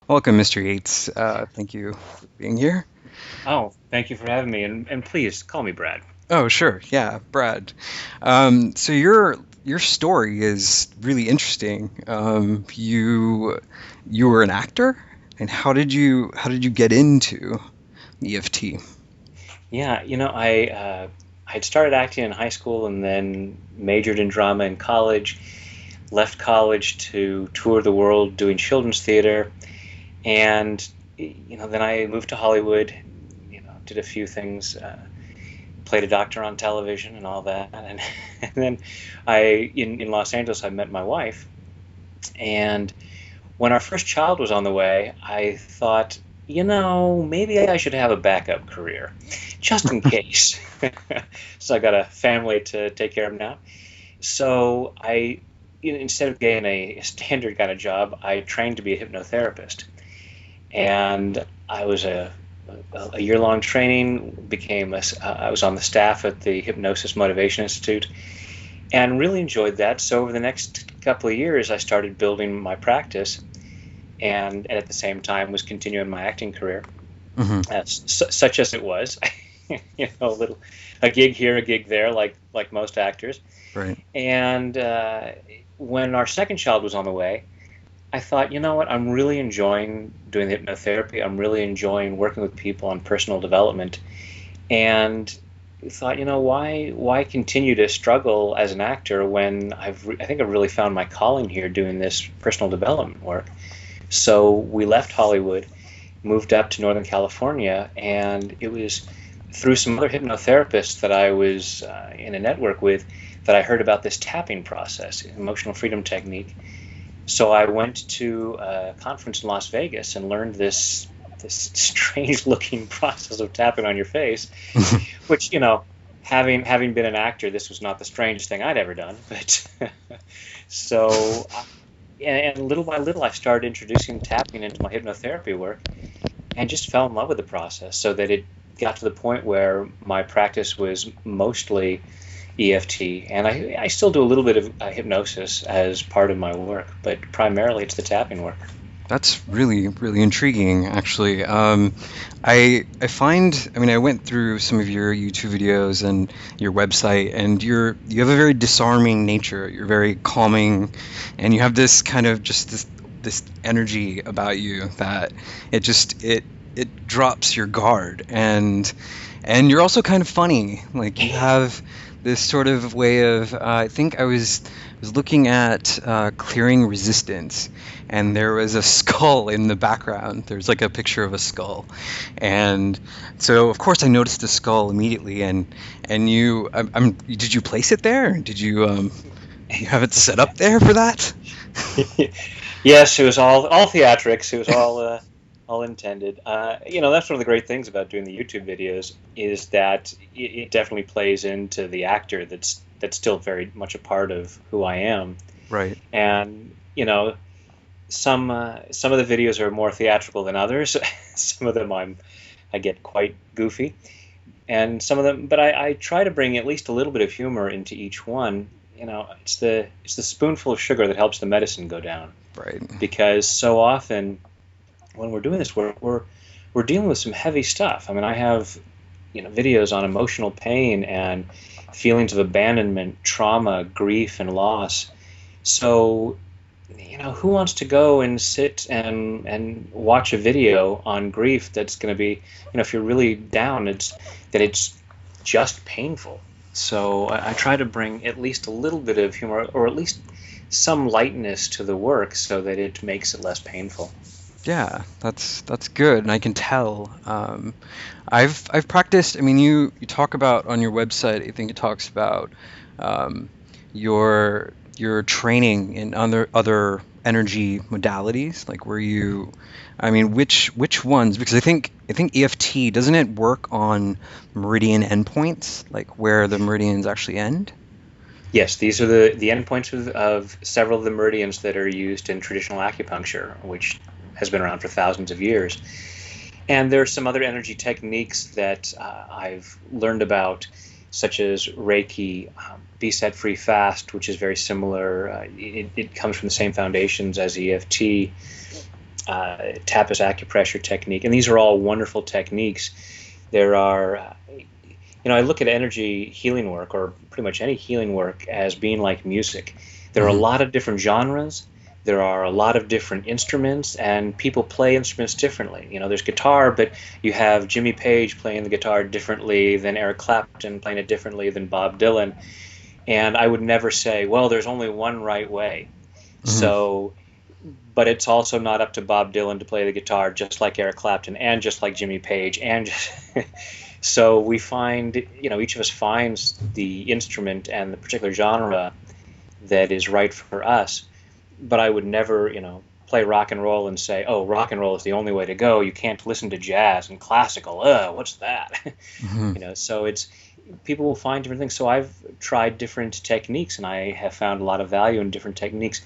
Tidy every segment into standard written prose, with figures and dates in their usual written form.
Welcome, Mr. Yates. Thank you for being here. Oh, thank you for having me, and please call me Brad. Oh, sure. Yeah, Brad. So your story is really interesting. You were an actor, and how did you get into EFT? Yeah, I'd started acting in high school and then majored in drama in college. Left college to tour the world doing children's theater, and then I moved to Hollywood. Did a few things, played a doctor on television and all that, and then in Los Angeles I met my wife, and when our first child was on the way, I thought, maybe I should have a backup career, just in case. So I got a family to take care of now. So instead of getting a standard kind of job, I trained to be a hypnotherapist. And I was a year-long training, I was on the staff at the Hypnosis Motivation Institute, and really enjoyed that. So over the next couple of years, I started building my practice and at the same time was continuing my acting career, Hmm. such as it was. A gig here, a gig there, like most actors. Right. And when our second child was on the way, I thought, you know what, I'm really enjoying doing the hypnotherapy. I'm really enjoying working with people on personal development, and thought, why continue to struggle as an actor when I think I've really found my calling here doing this personal development work. So we left Hollywood, moved up to Northern California, and it was through some other hypnotherapists that I was in a network with that I heard about this tapping process, emotional freedom technique. So I went to a conference in Las Vegas and learned this strange looking process of tapping on your face, which, having been an actor, this was not the strangest thing I'd ever done. But so and little by little, I started introducing tapping into my hypnotherapy work and just fell in love with the process so that it got to the point where my practice was mostly EFT. And I still do a little bit of hypnosis as part of my work, but primarily it's the tapping work. That's really, really intriguing, actually. I mean, I went through some of your YouTube videos and your website, and you have a very disarming nature. You're very calming, and you have this kind of just this energy about you that it drops your guard, and you're also kind of funny. Like you have this sort of way of I think I was looking at clearing resistance, and there was a skull in the background. There's like a picture of a skull, and so of course I noticed the skull immediately. And did you place it there? Did you have it set up there for that? Yes, it was all theatrics. It was all intended. That's one of the great things about doing the YouTube videos is that it definitely plays into the actor that's still very much a part of who I am. Right. And some of the videos are more theatrical than others. Some of them I get quite goofy, and some of them, but I try to bring at least a little bit of humor into each one. It's the spoonful of sugar that helps the medicine go down, Right. because so often when we're doing this work, we're dealing with some heavy stuff. I mean, I have videos on emotional pain and feelings of abandonment, trauma, grief, and loss. So, who wants to go and sit and watch a video on grief that's going to be, if you're really down, it's just painful. So I try to bring at least a little bit of humor, or at least some lightness to the work, so that it makes it less painful. Yeah, that's good, and I can tell. I've practiced. I mean, you talk about on your website. I think it talks about um, your training in other energy modalities. Like, were you? I mean, which ones? Because I think EFT doesn't it work on meridian endpoints, like where the meridians actually end? Yes, these are the endpoints of several of the meridians that are used in traditional acupuncture, which has been around for thousands of years. And there are some other energy techniques that I've learned about, such as Reiki, Be Set Free Fast, which is very similar. It comes from the same foundations as EFT. tapas acupressure technique, and these are all wonderful techniques. There are, I look at energy healing work, or pretty much any healing work, as being like music. There are a Hmm. lot of different genres. There are a lot of different instruments, and people play instruments differently. There's guitar, but you have Jimmy Page playing the guitar differently than Eric Clapton, playing it differently than Bob Dylan. And I would never say, well, there's only one right way. Hmm. So, but it's also not up to Bob Dylan to play the guitar just like Eric Clapton and just like Jimmy Page and just so we find, each of us finds the instrument and the particular genre that is right for us. But I would never, play rock and roll and say, oh, rock and roll is the only way to go. You can't listen to jazz and classical. What's that? Hmm. So it's people will find different things. So I've tried different techniques, and I have found a lot of value in different techniques.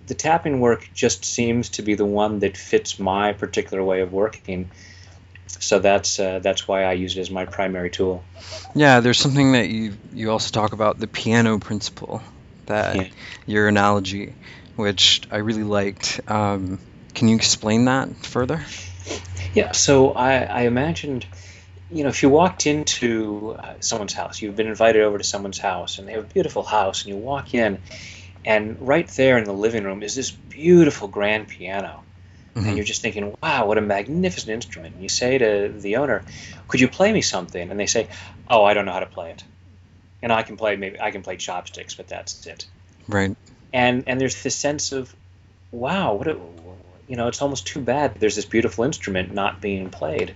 The tapping work just seems to be the one that fits my particular way of working. So that's why I use it as my primary tool. Yeah, there's something that you also talk about, the piano principle, that Yeah. your analogy, which I really liked. Can you explain that further? Yeah. So I imagined, if you walked into someone's house, you've been invited over to someone's house, and they have a beautiful house, and you walk in, and right there in the living room is this beautiful grand piano. And Hmm. you're just thinking, wow, what a magnificent instrument. And you say to the owner, could you play me something? And they say, oh, I don't know how to play it. And I can play chopsticks, but that's it. Right. And there's this sense of, wow, it's almost too bad there's this beautiful instrument not being played.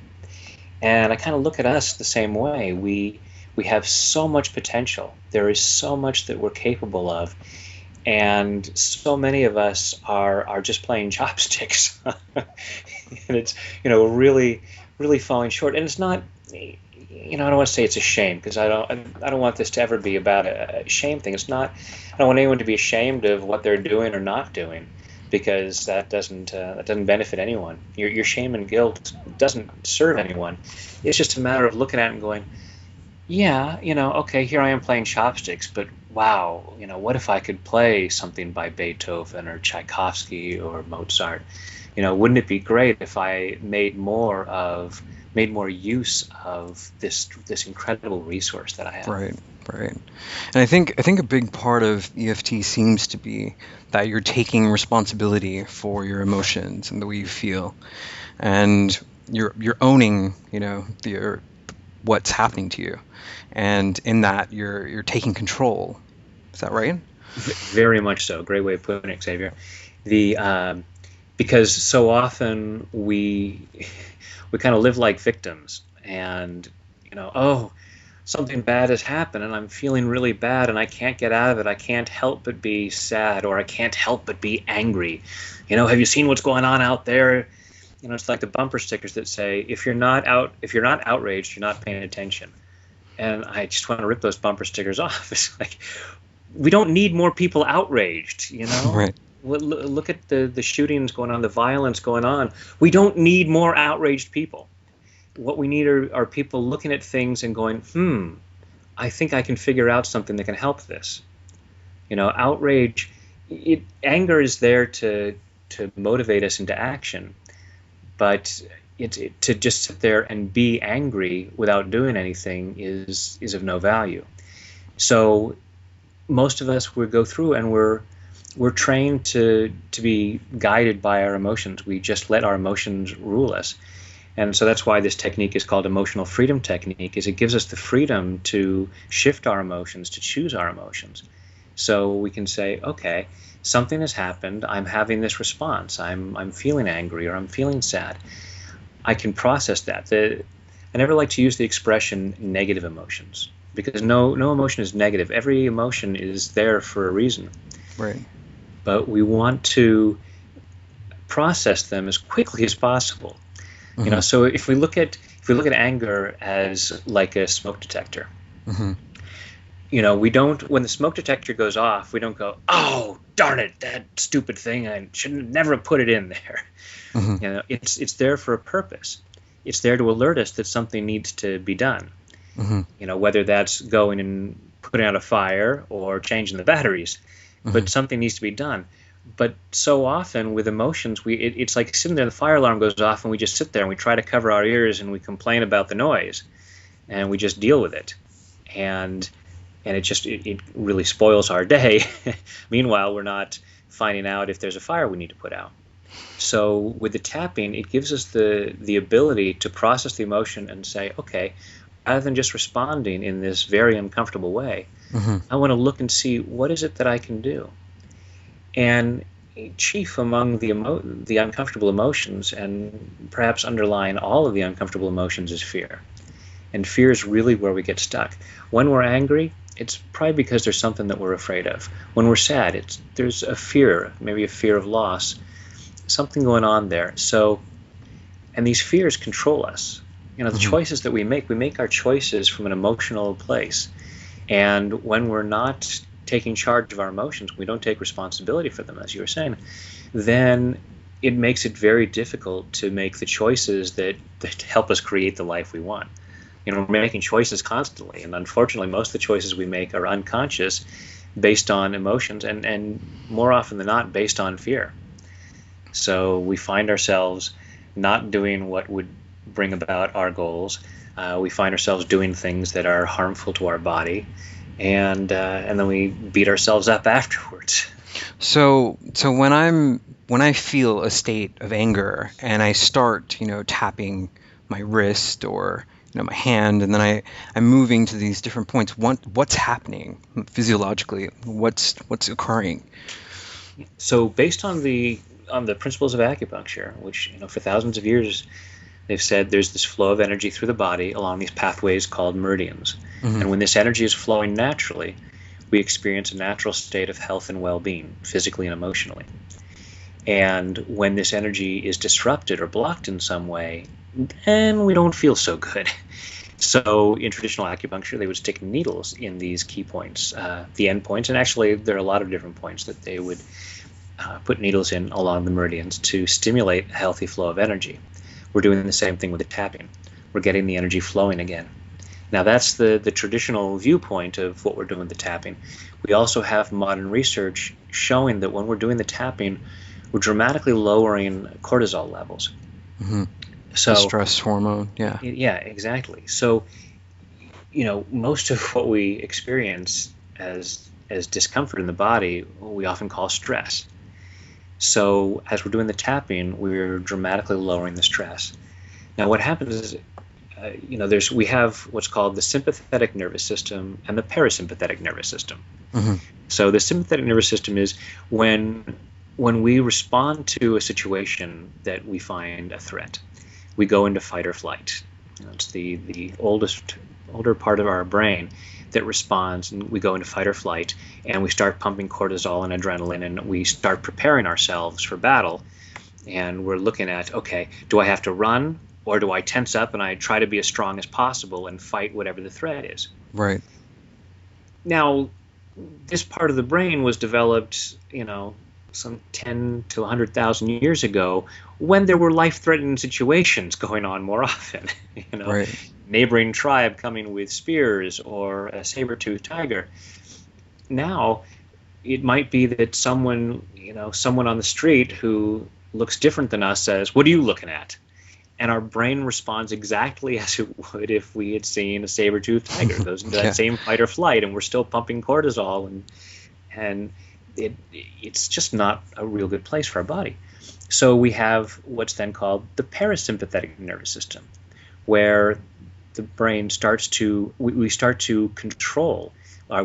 And I kind of look at us the same way. We have so much potential. There is so much that we're capable of, and so many of us are just playing chopsticks, and it's really really falling short. And it's not, I don't want to say it's a shame, because I don't want this to ever be about a shame thing. It's not. I don't want anyone to be ashamed of what they're doing or not doing, because that doesn't benefit anyone. Your shame and guilt doesn't serve anyone. It's just a matter of looking at it and going, yeah, okay, here I am playing chopsticks, but wow, what if I could play something by Beethoven or Tchaikovsky or Mozart? Wouldn't it be great if I made more use of this incredible resource that I have? Right. Right. And I think a big part of EFT seems to be that you're taking responsibility for your emotions and the way you feel, and you're owning, your what's happening to you, and in that you're taking control. Is that right? Very much so. Great way of putting it, Xavier. The Because so often we kind of live like victims, and oh, something bad has happened, and I'm feeling really bad, and I can't get out of it. I can't help but be sad, or I can't help but be angry. Have you seen what's going on out there? It's like the bumper stickers that say, if you're not outraged, you're not paying attention. And I just want to rip those bumper stickers off. It's like, we don't need more people outraged. Right. Look at the shootings going on, the violence going on. We don't need more outraged people. What we need are people looking at things and going, I think I can figure out something that can help this. Outrage, anger is there to motivate us into action, but to just sit there and be angry without doing anything is of no value. So most of us would go through, and we're trained to be guided by our emotions. We just let our emotions rule us. And so that's why this technique is called emotional freedom technique, is it gives us the freedom to shift our emotions, to choose our emotions. So we can say, okay, something has happened. I'm having this response. I'm feeling angry, or I'm feeling sad. I can process that. I never like to use the expression negative emotions, because no emotion is negative. Every emotion is there for a reason. Right. But we want to process them as quickly as possible. Hmm. So if we look at anger as like a smoke detector, Hmm. we don't, when the smoke detector goes off, we don't go, oh darn it, that stupid thing, I shouldn't never have put it in there. Hmm. It's there for a purpose. It's there to alert us that something needs to be done. Hmm. Whether that's going and putting out a fire or changing the batteries, Hmm. but something needs to be done. But so often with emotions, it's like sitting there, the fire alarm goes off, and we just sit there and we try to cover our ears and we complain about the noise, and we just deal with it, and it really spoils our day. Meanwhile, we're not finding out if there's a fire we need to put out. So with the tapping, it gives us the ability to process the emotion and say, okay, rather than just responding in this very uncomfortable way, Hmm. I want to look and see what is it that I can do. And chief among the uncomfortable emotions, and perhaps underlying all of the uncomfortable emotions, is fear. And fear is really where we get stuck. When we're angry, it's probably because there's something that we're afraid of. When we're sad, there's a fear, maybe a fear of loss, something going on there. So, and these fears control us. The Hmm. choices that we make our choices from an emotional place. And when we're not taking charge of our emotions, we don't take responsibility for them, as you were saying, then it makes it very difficult to make the choices that help us create the life we want. We're making choices constantly, and unfortunately, most of the choices we make are unconscious, based on emotions, and more often than not, based on fear. So we find ourselves not doing what would bring about our goals. We find ourselves doing things that are harmful to our body, and then we beat ourselves up afterwards. So when I feel a state of anger and I start, tapping my wrist or my hand, and then I'm moving to these different points. What's happening physiologically? What's occurring? So based on the principles of acupuncture, which for thousands of years they've said there's this flow of energy through the body along these pathways called meridians, Hmm. and when this energy is flowing naturally, we experience a natural state of health and well-being, physically and emotionally. And when this energy is disrupted or blocked in some way, then we don't feel so good. So in traditional acupuncture, they would stick needles in these key points, the end points, and actually there are a lot of different points that they would put needles in along the meridians to stimulate a healthy flow of energy. We're doing the same thing with the tapping. We're getting the energy flowing again. Now that's the traditional viewpoint of what we're doing with the tapping. We also have modern research showing that when we're doing the tapping, we're dramatically lowering cortisol levels. Hmm. The So stress hormone. Yeah. yeah, exactly. So most of what we experience as discomfort in the body, we often call stress. So as we're doing the tapping, we're dramatically lowering the stress. Now, what happens is, we have what's called the sympathetic nervous system and the parasympathetic nervous system. Hmm. So the sympathetic nervous system is when we respond to a situation that we find a threat, we go into fight or flight. It's the older part of our brain that responds, and we go into fight or flight, and we start pumping cortisol and adrenaline, and we start preparing ourselves for battle. And we're looking at, okay, do I have to run, or do I tense up and I try to be as strong as possible and fight whatever the threat is? Right. Now, this part of the brain was developed, some 10 to 100,000 years ago, when there were life-threatening situations going on more often. Right. Neighboring tribe coming with spears or a saber-toothed tiger. Now, it might be that someone on the street who looks different than us says, "What are you looking at?" And our brain responds exactly as it would if we had seen a saber-toothed tiger. It goes into that Yeah. same fight or flight, and we're still pumping cortisol, and it's just not a real good place for our body. So we have what's then called the parasympathetic nervous system, where the brain starts to we start to control.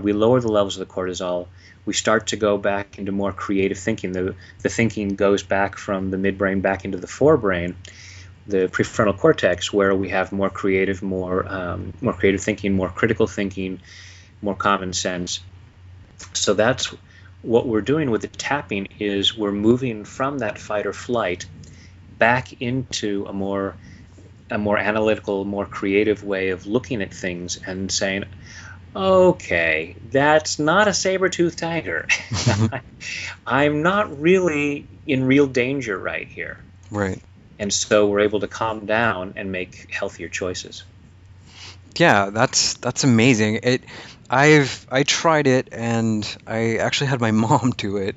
We lower the levels of the cortisol. We start to go back into more creative thinking. The thinking goes back from the midbrain back into the forebrain, the prefrontal cortex, where we have more creative, more creative thinking, more critical thinking, more common sense. So that's what we're doing with the tapping, is we're moving from that fight or flight back into a more analytical, more creative way of looking at things and saying, okay, that's not a saber-toothed tiger. I'm not really in real danger right here. Right. And so we're able to calm down and make healthier choices. Yeah, that's amazing. I tried it, and I actually had my mom do it,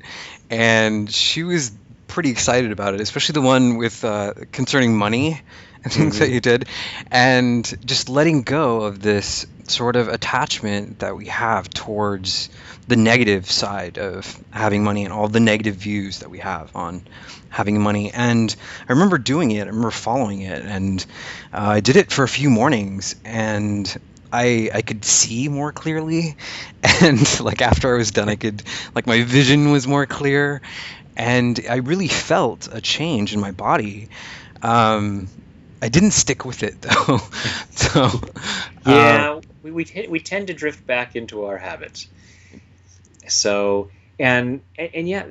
and she was pretty excited about it, especially the one with concerning money and things that Hmm. you did, and just letting go of this sort of attachment that we have towards the negative side of having money and all the negative views that we have on having money. And I remember doing it, I remember following it, and I did it for a few mornings, and I could see more clearly, and like after I was done, I could like my vision was more clear, and I really felt a change in my body. Um, I didn't stick with it though, so uh, Yeah, we tend to drift back into our habits. So and yeah,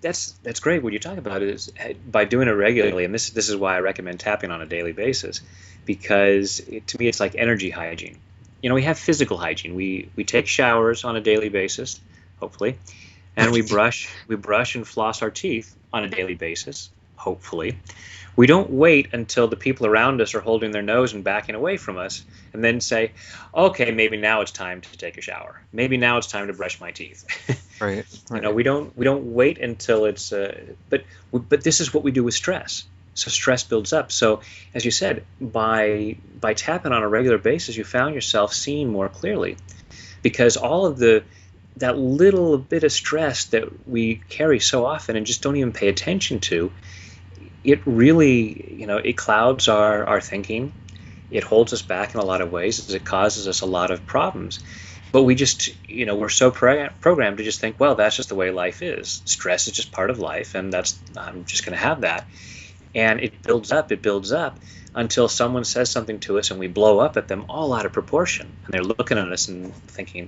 that's great. What you talk about is by doing it regularly, and this is why I recommend tapping on a daily basis, because to me it's like energy hygiene. We have physical hygiene. We take showers on a daily basis, hopefully, and we brush and floss our teeth on a daily basis, hopefully. We don't wait until the people around us are holding their nose and backing away from us and then say, okay, maybe now it's time to take a shower. Maybe now it's time to brush my teeth. right, right. We don't wait until it's but this is what we do with stress. So stress builds up. So as you said, by tapping on a regular basis, you found yourself seeing more clearly, because all of the that little bit of stress that we carry so often and just don't even pay attention to, it really, it clouds our thinking. It holds us back in a lot of ways, as it causes us a lot of problems. But we just, we're so programmed to just think, well, that's just the way life is. Stress is just part of life, and I'm just going to have that. And it builds up until someone says something to us and we blow up at them all out of proportion. And they're looking at us and thinking,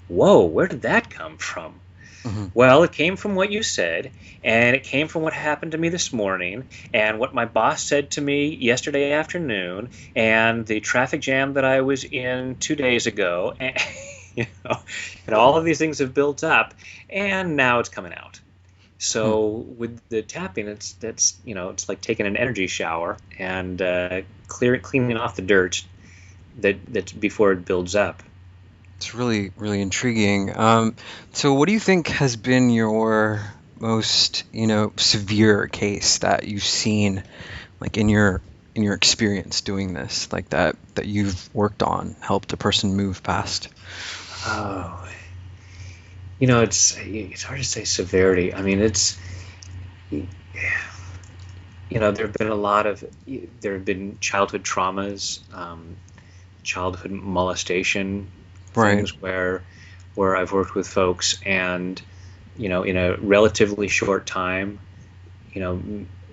whoa, where did that come from? Hmm. Well, it came from what you said, and it came from what happened to me this morning, and what my boss said to me yesterday afternoon, and the traffic jam that I was in 2 days ago, and, you know, and all of these things have built up, and now it's coming out. So with the tapping, it's like taking an energy shower and cleaning off the dirt that's before it builds up. It's really, really intriguing. So what do you think has been your most, severe case that you've seen, like in your experience doing this, like that you've worked on, helped a person move past? Oh, it's hard to say severity. I mean, there have been childhood traumas, childhood molestation, Right. things where I've worked with folks, and in a relatively short time,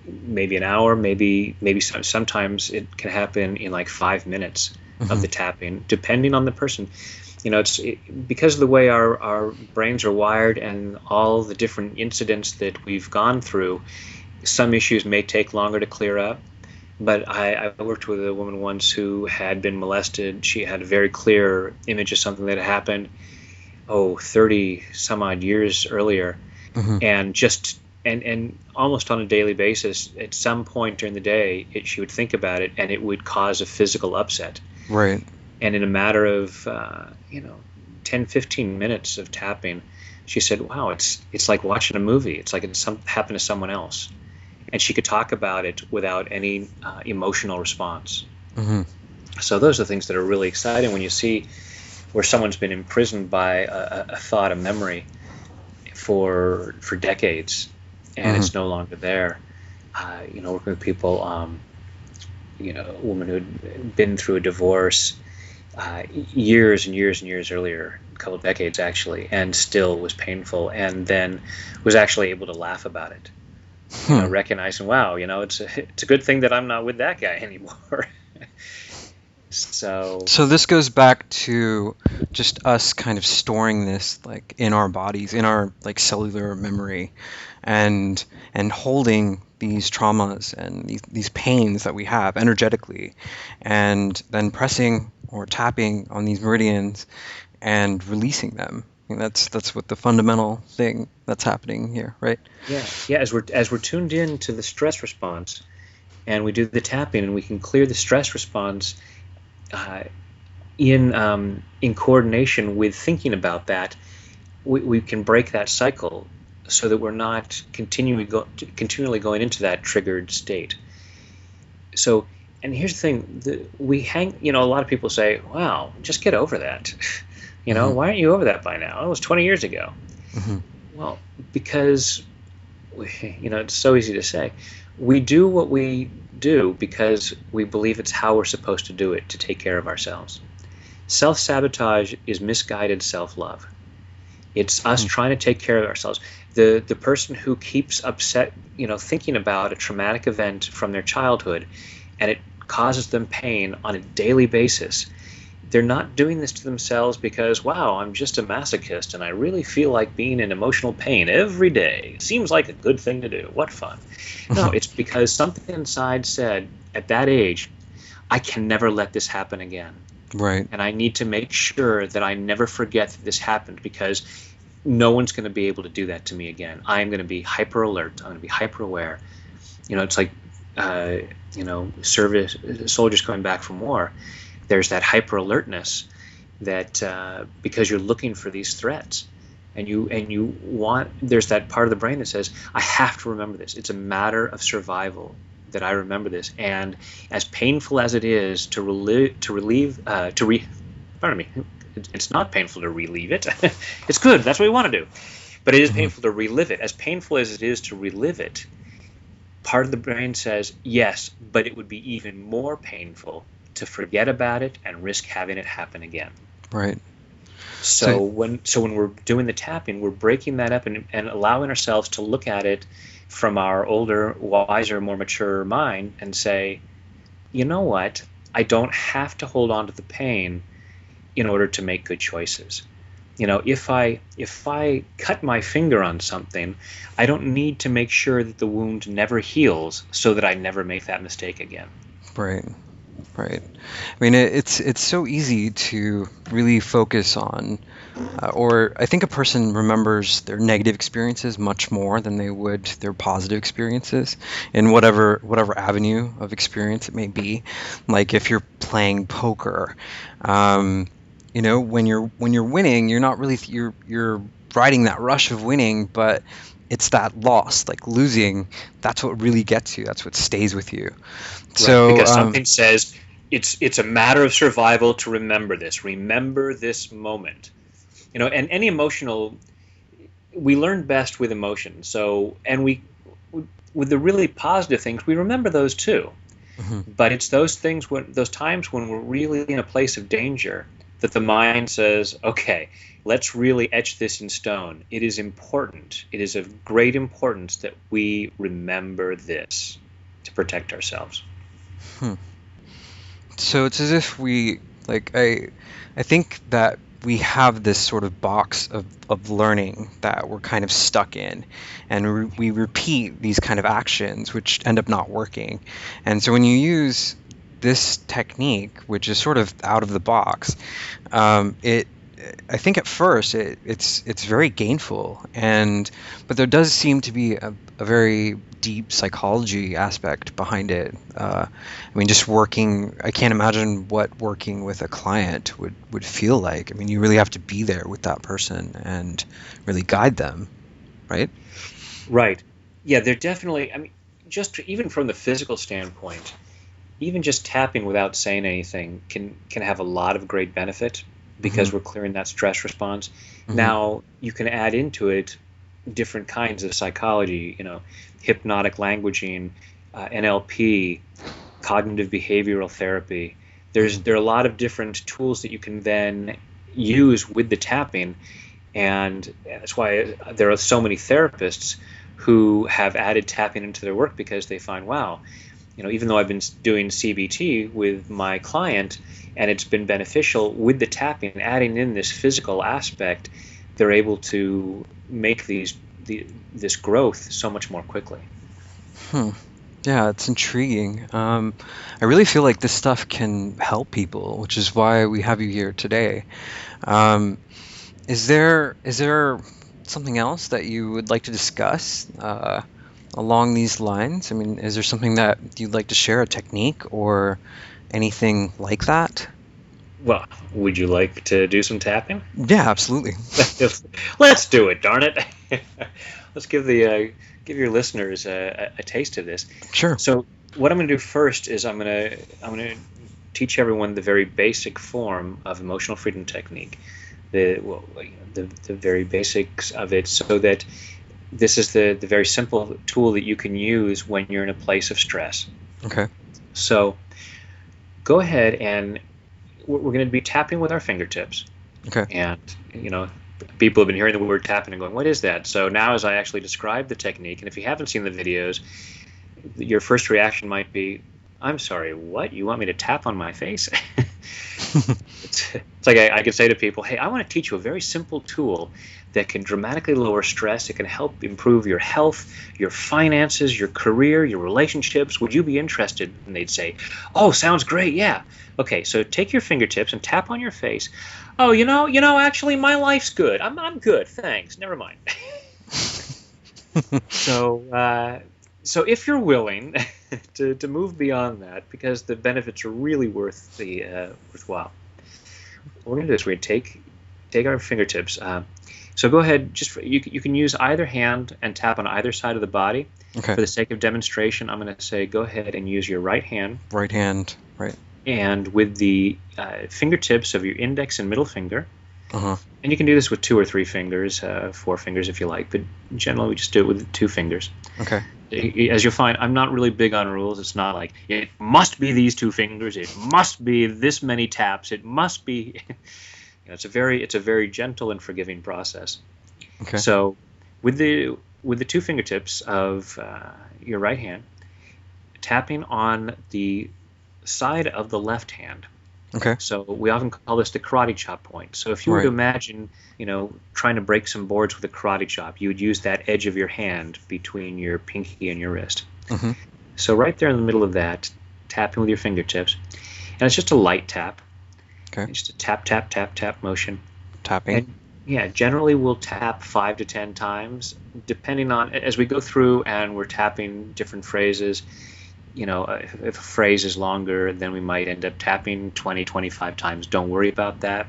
maybe an hour, maybe sometimes it can happen in like 5 minutes of Hmm. the tapping, depending on the person. Because of the way our brains are wired and all the different incidents that we've gone through, some issues may take longer to clear up. But I worked with a woman once who had been molested. She had a very clear image of something that had happened, 30 some odd years earlier. Hmm. And and almost on a daily basis, at some point during the day, she would think about it, and it would cause a physical upset. Right. And in a matter of 10, 15 minutes of tapping, she said, wow, it's like watching a movie. It's like happened to someone else. And she could talk about it without any emotional response. Hmm. So those are things that are really exciting when you see where someone's been imprisoned by a thought, a memory for decades, and Hmm. it's no longer there. Working with people, a woman who had been through a divorce years and years and years earlier, a couple of decades actually, and still was painful, and then was actually able to laugh about it. Hmm. Recognizing, wow, it's a good thing that I'm not with that guy anymore. So, So this goes back to just us kind of storing this like in our bodies, in our like cellular memory, and holding these traumas and these pains that we have energetically, and then pressing or tapping on these meridians and releasing them. I think that's what the fundamental thing that's happening here, right? yeah, yeah. As we're tuned in to the stress response, and we do the tapping, and we can clear the stress response, uh, in coordination with thinking about that, we can break that cycle so that we're not continually going into that triggered state. So, and here's the thing: we hang. A lot of people say, "Wow, just get over that." Hmm. Why aren't you over that by now? It was 20 years ago. Hmm. Well, because it's so easy to say. We do what we do because we believe it's how we're supposed to do it to take care of ourselves. Self-sabotage is misguided self-love. It's us Hmm. trying to take care of ourselves. The person who keeps upset, thinking about a traumatic event from their childhood, and it causes them pain on a daily basis, they're not doing this to themselves because, wow, I'm just a masochist and I really feel like being in emotional pain every day. Seems like a good thing to do. What fun. No, Hmm. it's because something inside said, at that age, I can never let this happen again. Right. And I need to make sure that I never forget that this happened, because no one's going to be able to do that to me again. I'm going to be hyper alert. I'm going to be hyper aware. It's like, uh, service soldiers coming back from war. There's that hyper alertness that because you're looking for these threats, and you want, there's that part of the brain that says, I have to remember this. It's a matter of survival that I remember this. And as painful as it is to pardon me, it's not painful to relieve it. It's good. That's what we want to do. But it is Hmm. painful to relive it. As painful as it is to relive it, part of the brain says, yes, but it would be even more painful to forget about it and risk having it happen again. Right. So, So when we're doing the tapping, we're breaking that up and allowing ourselves to look at it from our older, wiser, more mature mind and say, you know what? I don't have to hold on to the pain in order to make good choices. If I cut my finger on something, I don't need to make sure that the wound never heals so that I never make that mistake again. right. Right. I mean, it's so easy to really focus on, or I think a person remembers their negative experiences much more than they would their positive experiences in whatever avenue of experience it may be. Like if you're playing poker, um, when you're winning, you're not really you're riding that rush of winning, but it's that loss, like losing. That's what really gets you. That's what stays with you. Right, So, because something says it's a matter of survival to remember this. Remember this moment. And any emotional, we learn best with emotion. So, and we, with the really positive things, we remember those too. mhm, But it's those times when we're really in a place of danger, that the mind says, okay, let's really etch this in stone. It is important. It is of great importance that we remember this to protect ourselves. hmm. So it's as if I think that we have this sort of box of learning that we're kind of stuck in, and we repeat these kind of actions which end up not working. And so when you use this technique, which is sort of out of the box, it I think at first it's very gainful, but there does seem to be a very deep psychology aspect behind it. I mean, just working, I can't imagine what working with a client would feel like. I mean, you really have to be there with that person and really guide them, right? Right. Yeah, they're definitely, I mean, just even from the physical standpoint, even just tapping without saying anything can have a lot of great benefit Hmm. because we're clearing that stress response. Hmm. Now, you can add into it different kinds of psychology, hypnotic languaging, NLP, cognitive behavioral therapy. Hmm. There are a lot of different tools that you can then use with the tapping, and that's why there are so many therapists who have added tapping into their work, because they find, wow, even though I've been doing CBT with my client and it's been beneficial, with the tapping, adding in this physical aspect, they're able to make this growth so much more quickly. Hmm. Yeah, it's intriguing. I really feel like this stuff can help people, which is why we have you here today. Um, is there something else that you would like to discuss along these lines? I mean, is there something that you'd like to share, a technique or anything like that? Well, would you like to do some tapping? Yeah, absolutely. Let's do it, darn it. Let's give your listeners a taste of this. Sure. So what I'm going to do first is I'm going to teach everyone the very basic form of emotional freedom technique, the very basics of it, so that this is the very simple tool that you can use when you're in a place of stress. Okay. So go ahead, and we're going to be tapping with our fingertips. Okay. And, people have been hearing the word tapping and going, what is that? So now, as I actually describe the technique, and if you haven't seen the videos, your first reaction might be, I'm sorry, what? You want me to tap on my face? It's like I could say to people, hey, I want to teach you a very simple tool that can dramatically lower stress. It can help improve your health, your finances, your career, your relationships. Would you be interested? And they'd say, oh, sounds great. Yeah. Okay, so take your fingertips and tap on your face. Oh, actually, my life's good. I'm good. Thanks. Never mind. So if you're willing to move beyond that, because the benefits are really worthwhile, we're going to do this. We're going to take our fingertips. So go ahead. You can use either hand and tap on either side of the body. Okay. For the sake of demonstration, I'm going to say go ahead and use your right hand. Right hand. Right. And with the fingertips of your index and middle finger. Uh-huh. And you can do this with 2 or 3 fingers, 4 fingers if you like, but generally we just do it with 2 fingers. Okay. As you'll find, I'm not really big on rules. It's not like it must be these 2 fingers, it must be this many taps, it must be. It's a very gentle and forgiving process. Okay. So with the 2 fingertips of your right hand, tapping on the side of the left hand. Okay. So we often call this the karate chop point. So if you were to imagine, trying to break some boards with a karate chop, you would use that edge of your hand between your pinky and your wrist. Mm-hmm. So right there in the middle of that, tapping with your fingertips. And it's just a light tap. Okay. It's just a tap, tap, tap, tap motion. Tapping. And yeah, generally we'll tap 5 to 10 times, depending on, as we go through and we're tapping different phrases. If a phrase is longer, then we might end up tapping 20, 25 times. Don't worry about that.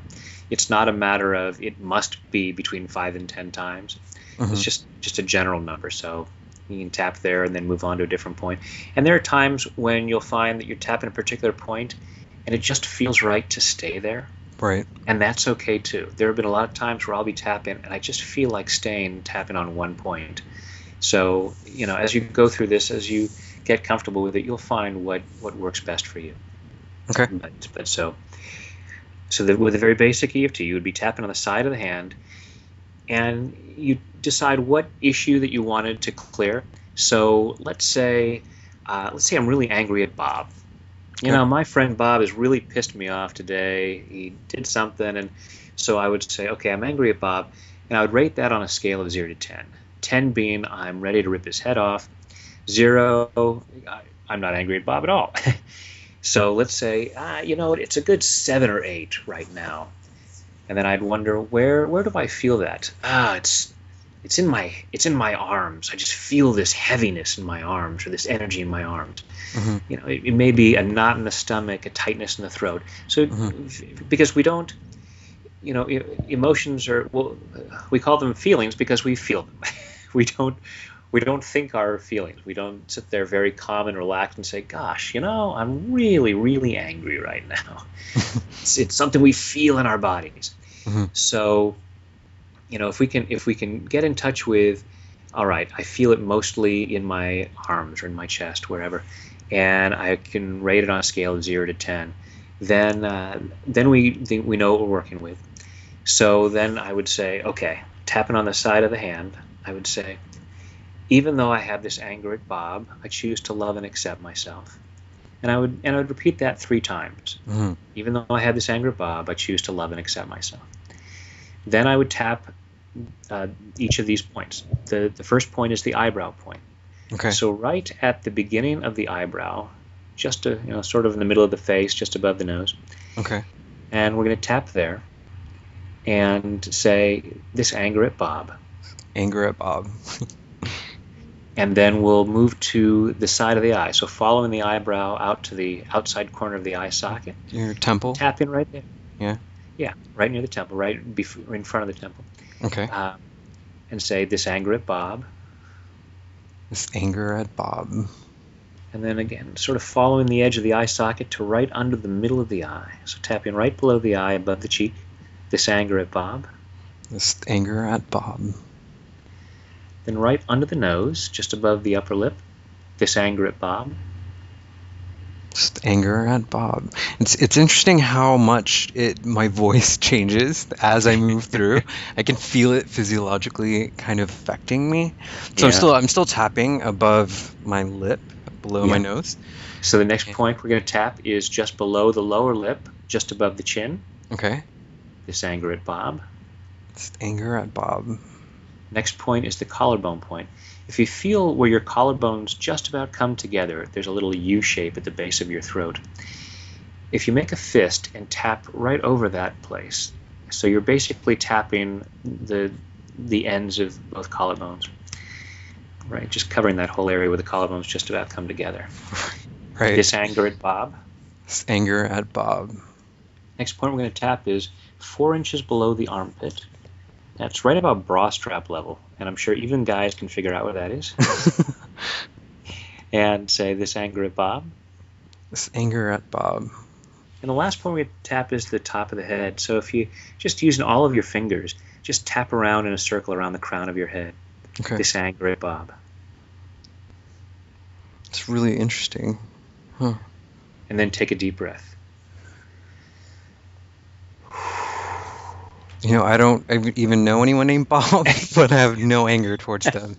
It's not a matter of it must be between 5 and 10 times. Mm-hmm. It's just a general number. So you can tap there and then move on to a different point. And there are times when you'll find that you're tapping a particular point and it just feels right to stay there. Right. And that's okay too. There have been a lot of times where I'll be tapping and I just feel like tapping on one point. So, as you go through this, as you get comfortable with it, you'll find what works best for you. Okay. But with a very basic EFT, you would be tapping on the side of the hand, and you decide what issue that you wanted to clear. So let's say I'm really angry at Bob. Okay. My friend Bob has really pissed me off today. He did something, and so I would say, okay, I'm angry at Bob, and I would rate that on a scale of 0 to 10. 10 being I'm ready to rip his head off. 0, I'm not angry at Bob at all. So let's say, it's a good 7 or 8 right now. And then I'd wonder, where do I feel that? It's in my arms. I just feel this heaviness in my arms, or this energy in my arms. Mm-hmm. It may be a knot in the stomach, a tightness in the throat. So because we don't, emotions are, we call them feelings because we feel them. We don't think our feelings. We don't sit there very calm and relaxed and say, gosh, I'm really, really angry right now. It's something we feel in our bodies. Mm-hmm. So, if we can get in touch with, all right, I feel it mostly in my arms or in my chest, wherever, and I can rate it on a scale of 0 to 10, then we know what we're working with. So then I would say, okay, tapping on the side of the hand, I would say, even though I have this anger at Bob, I choose to love and accept myself. And I would repeat that 3 times. Mm-hmm. Even though I have this anger at Bob, I choose to love and accept myself. Then I would tap each of these points. The first point is the eyebrow point. Okay. So right at the beginning of the eyebrow, just sort of in the middle of the face, just above the nose. Okay. And we're going to tap there and say, this anger at Bob. Anger at Bob. And then we'll move to the side of the eye. So following the eyebrow out to the outside corner of the eye socket. Your temple? Tapping right there. Yeah. Yeah, right near the temple, right in front of the temple. Okay. And say, this anger at Bob. This anger at Bob. And then again, sort of following the edge of the eye socket to right under the middle of the eye. So tapping right below the eye, above the cheek. This anger at Bob. This anger at Bob. Then right under the nose, just above the upper lip. This anger at Bob. Just anger at Bob. It's interesting how much my voice changes as I move through. I can feel it physiologically kind of affecting me. So Yeah. I'm still tapping above my lip, below my nose. So the next point we're going to tap is just below the lower lip, just above the chin. Okay. This anger at Bob. Just anger at Bob. Next point is the collarbone point. If you feel where your collarbones just about come together, there's a little U shape at the base of your throat. If you make a fist and tap right over that place, so you're basically tapping the ends of both collarbones, right? Just covering that whole area where the collarbones just about come together. Right. This anger at Bob. This anger at Bob. Next point we're going to tap is 4 inches below the armpit. That's right about bra strap level, and I'm sure even guys can figure out where that is. And say, this anger at Bob. This anger at Bob. And the last point we tap is the top of the head. So if you just using all of your fingers, just tap around in a circle around the crown of your head. Okay. This anger at Bob. It's really interesting. Huh. And then take a deep breath. I don't even know anyone named Bob, but I have no anger towards them.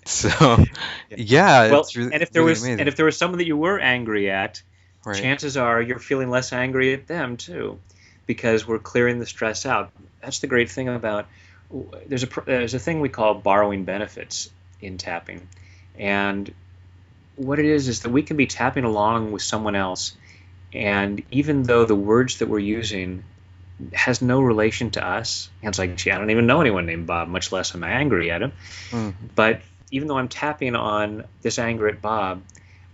So, yeah, well, it's really, and if there really was amazing. and if there was someone that you were angry at, Right. chances are you're feeling less angry at them too, because we're clearing the stress out. That's the great thing about there's a thing we call borrowing benefits in tapping, and what it is that we can be tapping along with someone else, and even though the words that we're using has no relation to us, and it's like, gee, I don't even know anyone named Bob, much less am I angry at him. But even though I'm tapping on this anger at Bob,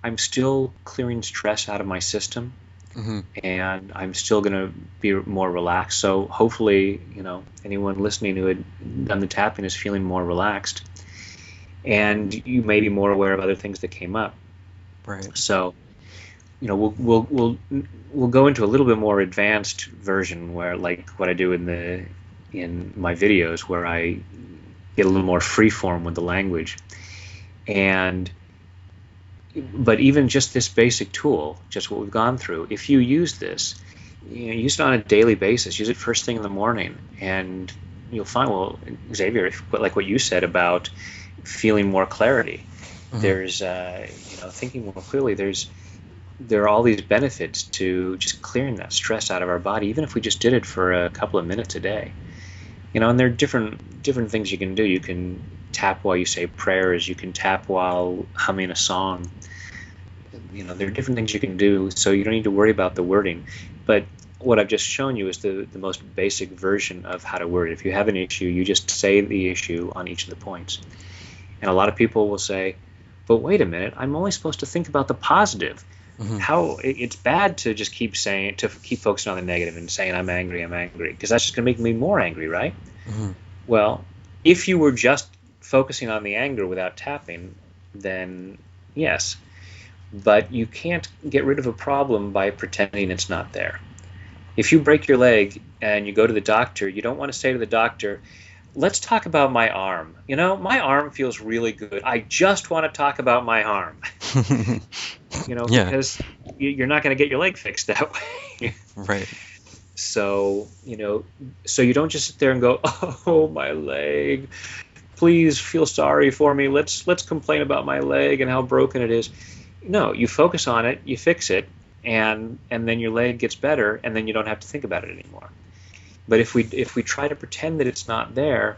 I'm still clearing stress out of my system, and I'm still going to be more relaxed. So hopefully, anyone listening who had done the tapping is feeling more relaxed, and you may be more aware of other things that came up. Right. So, we'll go into a little bit more advanced version where, like what I do in my videos, where I get a little more free form with the language. But even just this basic tool, just what we've gone through, if you use this, use it on a daily basis, use it first thing in the morning, and you'll find, well, Xavier, like what you said about feeling more clarity, there's, thinking more clearly, there are all these benefits to just clearing that stress out of our body, even if we just did it for a couple of minutes a day. And there are different things you can do. You can tap while you say prayers. You can tap while humming a song. There are different things you can do, so you don't need to worry about the wording. But what I've just shown you is the most basic version of how to word it. If you have an issue, you just say the issue on each of the points. And a lot of people will say, but wait a minute, I'm only supposed to think about the positive. How it's bad to just keep focusing on the negative and saying I'm angry, because that's just going to make me more angry, right? Well, if you were just focusing on the anger without tapping, then yes, but you can't get rid of a problem by pretending it's not there. If you break your leg and you go to the doctor, you don't want to say to the doctor, let's talk about my arm. My arm feels really good. I just want to talk about my arm. Because you're not going to get your leg fixed that way. Right. So, so you don't just sit there and go, oh, my leg, please feel sorry for me. Let's complain about my leg and how broken it is. No, you focus on it, you fix it, and then your leg gets better, and then you don't have to think about it anymore. But if we try to pretend that it's not there,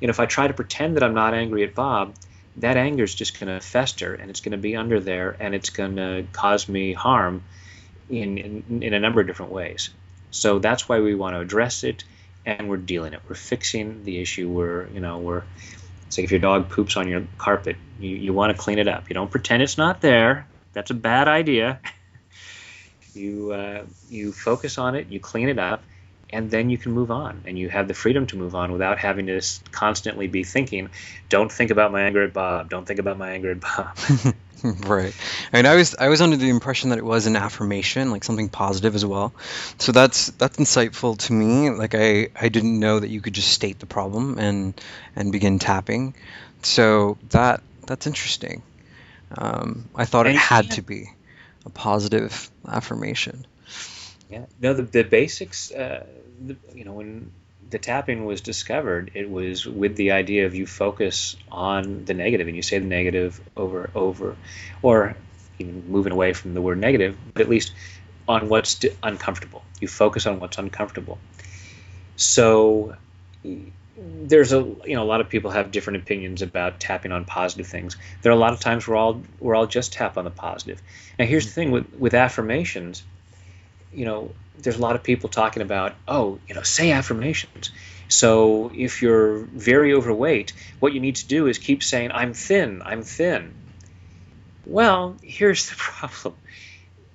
if I try to pretend that I'm not angry at Bob, that anger is just going to fester, and it's going to be under there, and it's going to cause me harm in a number of different ways. So that's why we want to address it, and we're dealing it. We're fixing the issue. It's like if your dog poops on your carpet, you want to clean it up. You don't pretend it's not there. That's a bad idea. You focus on it, you clean it up, and then you can move on, and you have the freedom to move on without having to constantly be thinking, "Don't think about my anger at Bob. Don't think about my anger at Bob." Right. I mean, I was under the impression that it was an affirmation, like something positive as well. So that's insightful to me. Like I didn't know that you could just state the problem and begin tapping. So that's interesting. I thought it And you had can't. to be a positive affirmation. Yeah. No, the basics. When the tapping was discovered, it was with the idea of you focus on the negative and you say the negative over, or even moving away from the word negative, but at least on what's uncomfortable. You focus on what's uncomfortable. So there's a lot of people have different opinions about tapping on positive things. There are a lot of times where I'll just tap on the positive. Now here's the thing with affirmations. There's a lot of people talking about, oh, say affirmations. So if you're very overweight, what you need to do is keep saying, I'm thin, I'm thin. Well, here's the problem.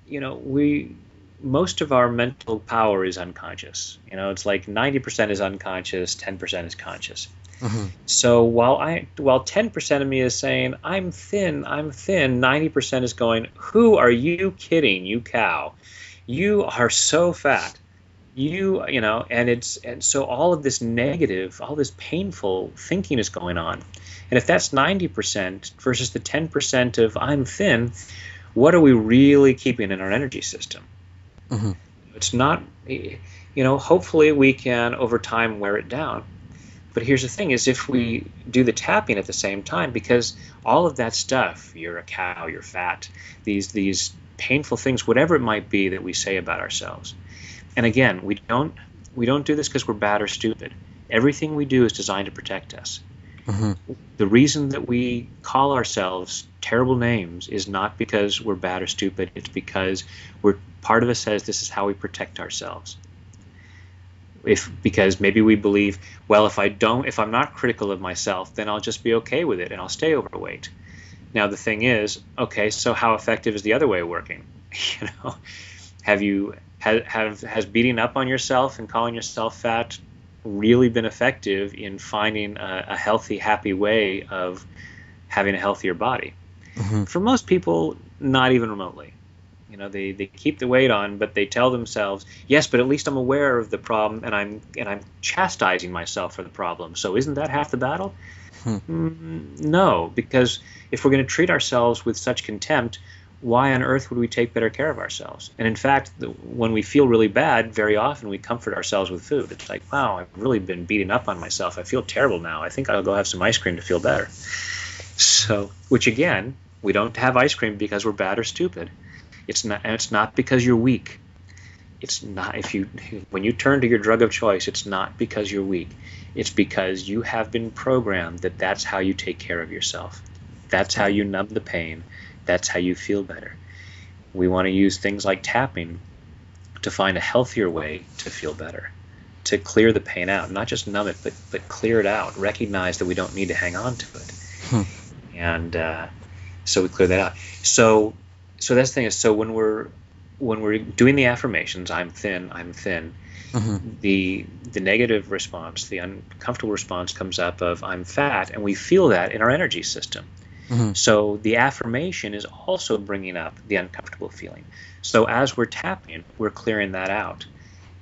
We most of our mental power is unconscious. It's like 90% is unconscious, 10% is conscious. Hmm. So while 10% of me is saying I'm thin, 90% is going, who are you kidding, you cow? You are so fat. And so all of this negative, all this painful thinking is going on. And if that's 90% versus the 10% of I'm thin, what are we really keeping in our energy system? Hmm. It's not, hopefully we can over time wear it down. But here's the thing is if we do the tapping at the same time, because all of that stuff, you're a cow, you're fat, these painful things, whatever it might be that we say about ourselves. And again, we don't do this because we're bad or stupid. Everything we do is designed to protect us. Hmm. The reason that we call ourselves terrible names is not because we're bad or stupid. It's because part of us says this is how we protect ourselves. Because maybe we believe, well, if I'm not critical of myself, then I'll just be okay with it and I'll stay overweight. Now the thing is, okay, so how effective is the other way working? You know, has beating up on yourself and calling yourself fat really been effective in finding a healthy, happy way of having a healthier body? Hmm. For most people, not even remotely. They keep the weight on, but they tell themselves, yes, but at least I'm aware of the problem and I'm chastising myself for the problem. So isn't that half the battle? No, because if we're going to treat ourselves with such contempt, why on earth would we take better care of ourselves? And in fact, when we feel really bad, very often we comfort ourselves with food. It's like, wow, I've really been beating up on myself. I feel terrible now. I think I'll go have some ice cream to feel better. So, which again, we don't have ice cream because we're bad or stupid. It's not because you're weak. It's not when you turn to your drug of choice, it's not because you're weak. It's because you have been programmed that that's how you take care of yourself. That's how you numb the pain. That's how you feel better. We want to use things like tapping to find a healthier way to feel better, to clear the pain out, not just numb it, but clear it out. Recognize that we don't need to hang on to it, and so we clear that out. So that's the thing is, so when we're doing the affirmations, I'm thin, Hmm. the negative response, the uncomfortable response comes up of I'm fat, and we feel that in our energy system. Hmm. So the affirmation is also bringing up the uncomfortable feeling. So as we're tapping, we're clearing that out.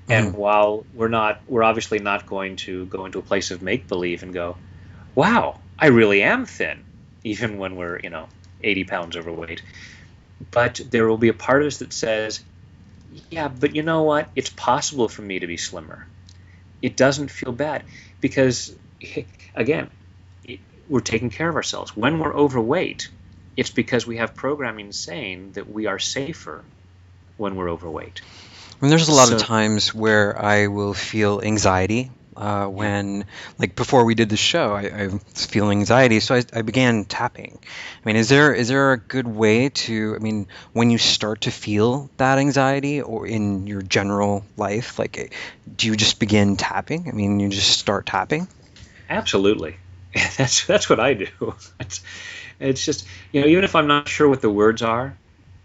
Hmm. And while we're obviously not going to go into a place of make believe and go, wow, I really am thin, even when we're 80 pounds overweight. But there will be a part of us that says, yeah, but you know what? It's possible for me to be slimmer. It doesn't feel bad because, again, we're taking care of ourselves. When we're overweight, it's because we have programming saying that we are safer when we're overweight. I mean, there's a lot of So, times where I will feel anxiety yeah, when, like before we did the show, I was feeling anxiety, so I began tapping. I mean, is there a good way to, I mean, when you start to feel that anxiety or in your general life, like, do you just begin tapping? I mean, you just start tapping? absolutely. That's what I do. It's just, even if I'm not sure what the words are,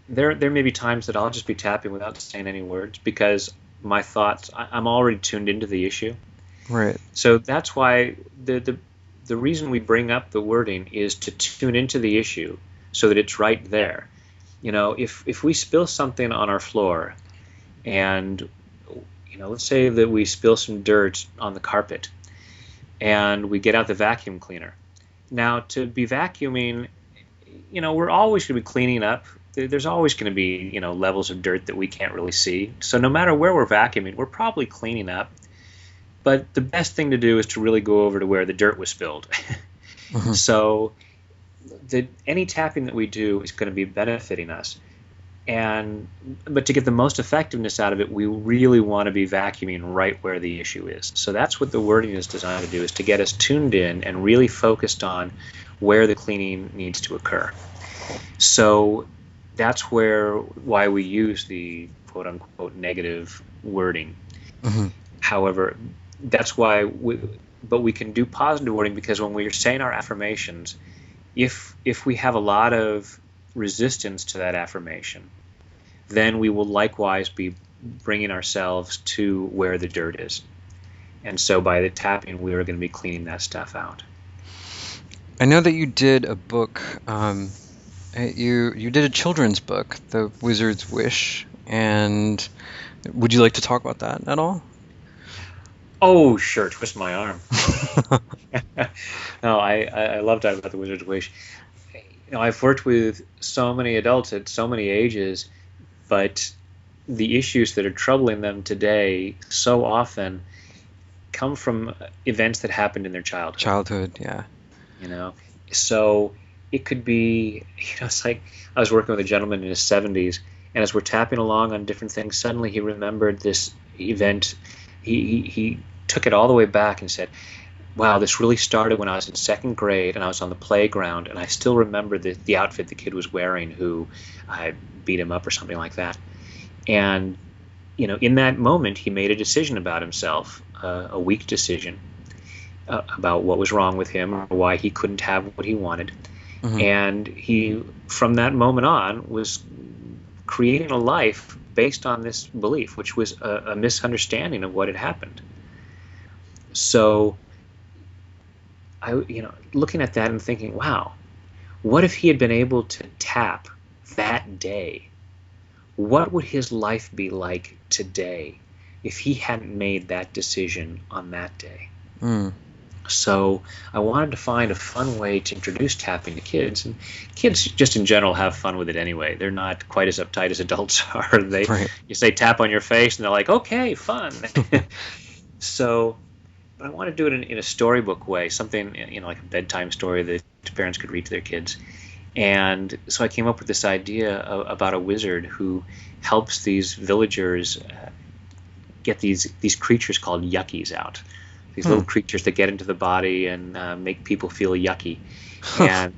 there may be times that I'll just be tapping without saying any words because my thoughts, I'm already tuned into the issue. Right. So that's why the reason we bring up the wording is to tune into the issue so that it's right there. If we spill something on our floor and let's say that we spill some dirt on the carpet and we get out the vacuum cleaner. Now, to be vacuuming, we're always going to be cleaning up. There's always going to be, levels of dirt that we can't really see. So no matter where we're vacuuming, we're probably cleaning up. But the best thing to do is to really go over to where the dirt was spilled. Mhm. So any tapping that we do is going to be benefiting us. But to get the most effectiveness out of it, we really want to be vacuuming right where the issue is. So that's what the wording is designed to do, is to get us tuned in and really focused on where the cleaning needs to occur. So that's why we use the quote unquote negative wording. Mhm. However, that's why but we can do positive wording, because when we're saying our affirmations, if we have a lot of resistance to that affirmation, then we will likewise be bringing ourselves to where the dirt is. And so by the tapping, we are going to be cleaning that stuff out. I know that you did a book. You did a children's book, The Wizard's Wish, and would you like to talk about that at all? Oh, sure, twist my arm. No, I love talking about the Wizard's Wish. I've worked with so many adults at so many ages, but the issues that are troubling them today so often come from events that happened in their childhood. Childhood, yeah. You know, so it could be, it's like I was working with a gentleman in his 70s, and as we're tapping along on different things, suddenly he remembered this event. He took it all the way back and said, wow, this really started when I was in second grade and I was on the playground, and I still remember the outfit the kid was wearing who I beat him up or something like that. And in that moment, he made a decision about himself, a weak decision about what was wrong with him or why he couldn't have what he wanted. Mhm. And he, from that moment on, was creating a life based on this belief, which was a misunderstanding of what had happened. So looking at that and thinking, wow, what if he had been able to tap that day? What would his life be like today if he hadn't made that decision on that day? Mm. So I wanted to find a fun way to introduce tapping to kids, and kids just in general have fun with it anyway. They're not quite as uptight as adults are. Right. You say tap on your face, and they're like, okay, fun. So I want to do it in a storybook way, something like a bedtime story that parents could read to their kids. And so I came up with this idea about a wizard who helps these villagers get these creatures called yuckies out. These little creatures that get into the body and make people feel yucky. And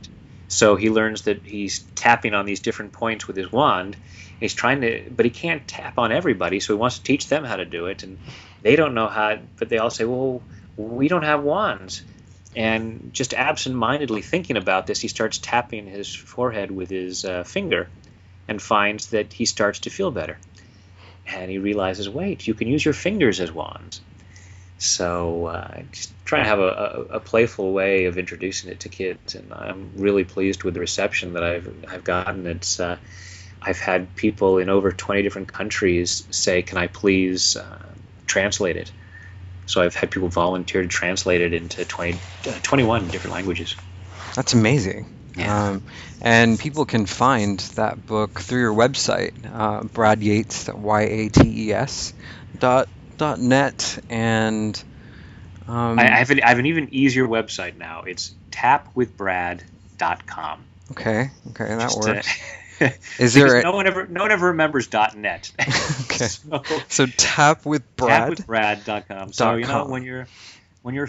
so he learns that he's tapping on these different points with his wand. He's but he can't tap on everybody, so he wants to teach them how to do it. And they don't know how, but they all say, well, we don't have wands. And just absent-mindedly thinking about this, he starts tapping his forehead with his finger and finds that he starts to feel better. And he realizes, wait, you can use your fingers as wands. So just trying to have a playful way of introducing it to kids, and I'm really pleased with the reception that I've gotten. It's I've had people in over 20 different countries say, "Can I please translate it?" So I've had people volunteer to translate it into 21 different languages. That's amazing. Yeah. And people can find that book through your website, Brad Yates, Yates .net, and I have an even easier website now. It's tapwithbrad.com. Okay, that Just, works. Is there no one ever remembers .net. Okay. So tap with Brad. Tapwithbrad.com. So when you're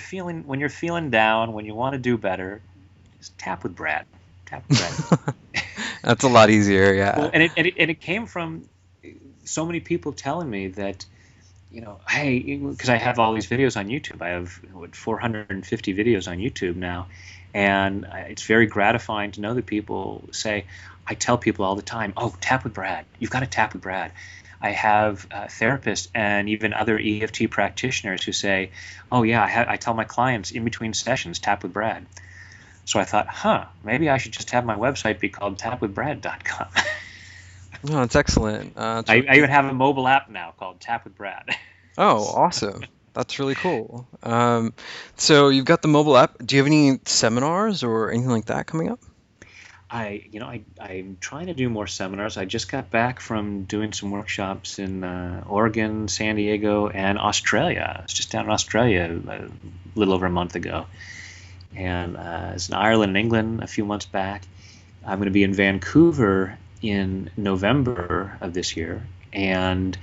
feeling down, when you want to do better, just tap with Brad. Tap with Brad. That's a lot easier, yeah. Well, and it came from so many people telling me that, hey, because I have all these videos on YouTube. I have 450 videos on YouTube now, and it's very gratifying to know that people say, I tell people all the time, oh, tap with Brad. You've got to tap with Brad. I have therapists and even other EFT practitioners who say, oh, yeah, I tell my clients in between sessions, tap with Brad. So I thought, maybe I should just have my website be called tapwithbrad.com. No, that's excellent. That's I really even have a mobile app now called Tap with Brad. Oh, awesome. That's really cool. So you've got the mobile app. Do you have any seminars or anything like that coming up? I'm trying to do more seminars. I just got back from doing some workshops in Oregon, San Diego, and Australia. I was just down in Australia a little over a month ago. And I was in Ireland and England a few months back. I'm going to be in Vancouver in November of this year, and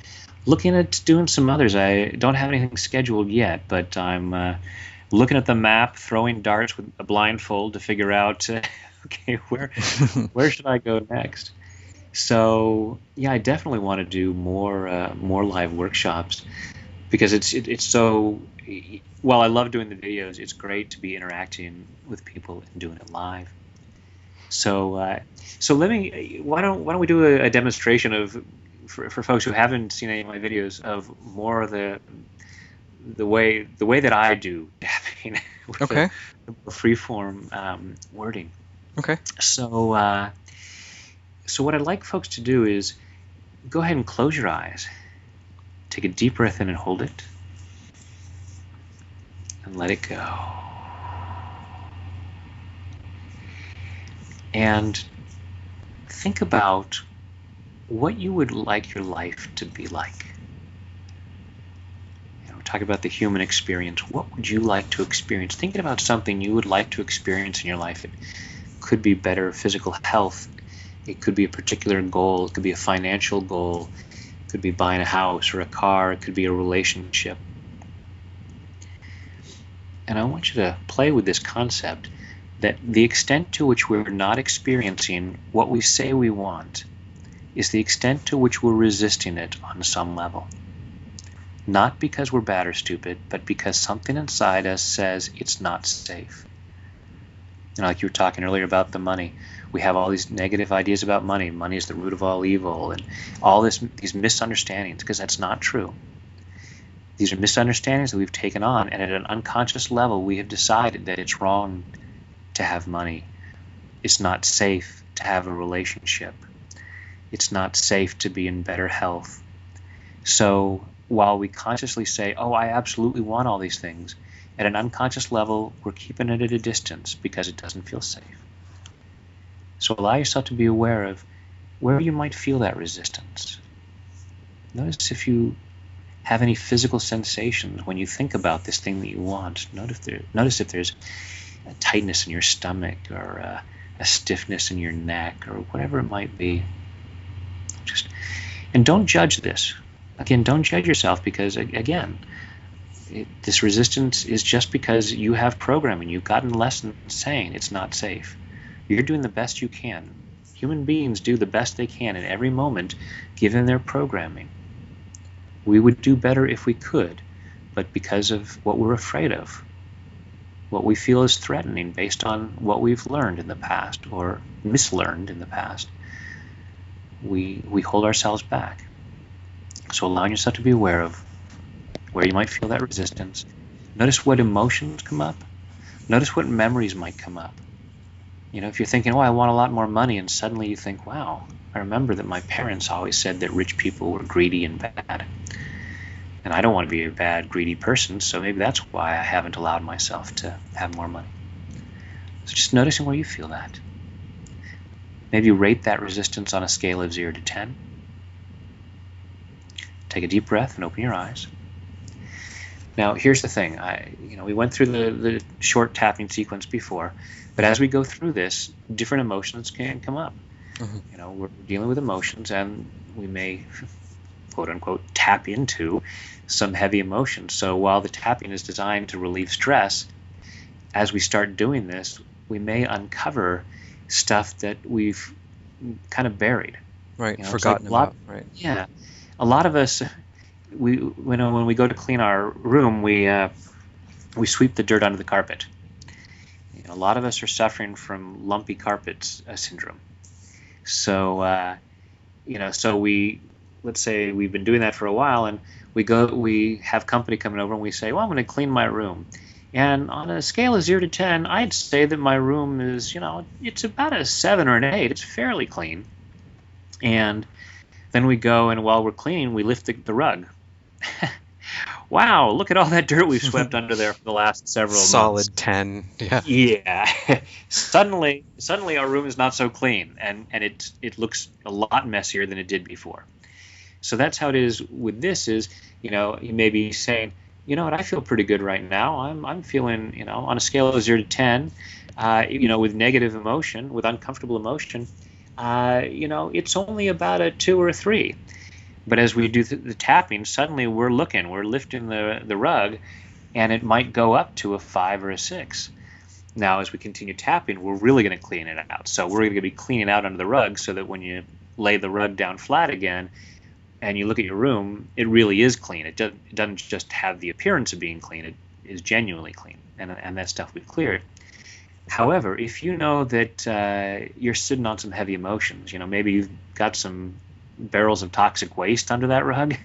looking at doing some others. I don't have anything scheduled yet, but I'm looking at the map, throwing darts with a blindfold to figure out, okay, where should I go next? So yeah, I definitely want to do more live workshops because it's so. While I love doing the videos, it's great to be interacting with people and doing it live. So let me. Why don't we do a demonstration of for folks who haven't seen any of my videos of more of the way that I do tapping with Okay. the freeform wording. Okay. So what I'd like folks to do is go ahead and close your eyes, take a deep breath in and hold it, and let it go. And think about what you would like your life to be like. Talk about the human experience. What would you like to experience? Thinking about something you would like to experience in your life. It could be better physical health. It could be a particular goal. It could be a financial goal. It could be buying a house or a car. It could be a relationship. And I want you to play with this concept that the extent to which we're not experiencing what we say we want is the extent to which we're resisting it on some level. Not because we're bad or stupid, but because something inside us says it's not safe. Like you were talking earlier about the money. We have all these negative ideas about money. Money is the root of all evil, and all these misunderstandings, because that's not true. These are misunderstandings that we've taken on, and at an unconscious level, we have decided that it's wrong to have money. It's not safe to have a relationship. It's not safe to be in better health. So while we consciously say, oh, I absolutely want all these things, at an unconscious level, we're keeping it at a distance because it doesn't feel safe. So allow yourself to be aware of where you might feel that resistance. Notice if you have any physical sensations when you think about this thing that you want. Notice if there's a tightness in your stomach or a stiffness in your neck or whatever it might be. And don't judge this. Again, don't judge yourself because, again, this resistance is just because you have programming. You've gotten lessons saying it's not safe. You're doing the best you can. Human beings do the best they can in every moment given their programming. We would do better if we could, but because of what we're afraid of, what we feel is threatening based on what we've learned in the past or mislearned in the past, we hold ourselves back. So allowing yourself to be aware of where you might feel that resistance. Notice what emotions come up. Notice what memories might come up. If you're thinking, oh, I want a lot more money, and suddenly you think, wow, I remember that my parents always said that rich people were greedy and bad. And I don't want to be a bad, greedy person, so maybe that's why I haven't allowed myself to have more money. So just noticing where you feel that. Maybe rate that resistance on a scale of 0 to 10. Take a deep breath and open your eyes. Now, here's the thing. We went through the short tapping sequence before, but as we go through this, different emotions can come up. Mm-hmm. We're dealing with emotions, and we may, quote unquote, tap into some heavy emotions. So while the tapping is designed to relieve stress, as we start doing this, we may uncover stuff that we've kind of buried. Right, forgotten about. Right. Yeah. A lot of us, when we go to clean our room, we sweep the dirt under the carpet. A lot of us are suffering from lumpy carpet syndrome. So, so let's say we've been doing that for a while, and we have company coming over, and we say, well, I'm going to clean my room. And on a scale of 0 to 10, I'd say that my room is, it's about a 7 or an 8. It's fairly clean. And then we go, and while we're cleaning, we lift the rug. Wow, look at all that dirt we've swept under there for the last several months. Solid 10. Yeah. Yeah. Suddenly our room is not so clean, and it looks a lot messier than it did before. So that's how it is with this. Is you may be saying, you know what, I feel pretty good right now. I'm feeling, on a scale of 0 to 10, with negative emotion, with uncomfortable emotion, it's only about a 2 or a 3. But as we do the tapping, suddenly we're lifting the rug, and it might go up to a 5 or a 6. Now, as we continue tapping, we're really going to clean it out. So we're going to be cleaning out under the rug so that when you lay the rug down flat again and you look at your room, it really is clean. It doesn't just have the appearance of being clean. It is genuinely clean, and that stuff we've cleared. However, if you know that you're sitting on some heavy emotions, maybe you've got some barrels of toxic waste under that rug,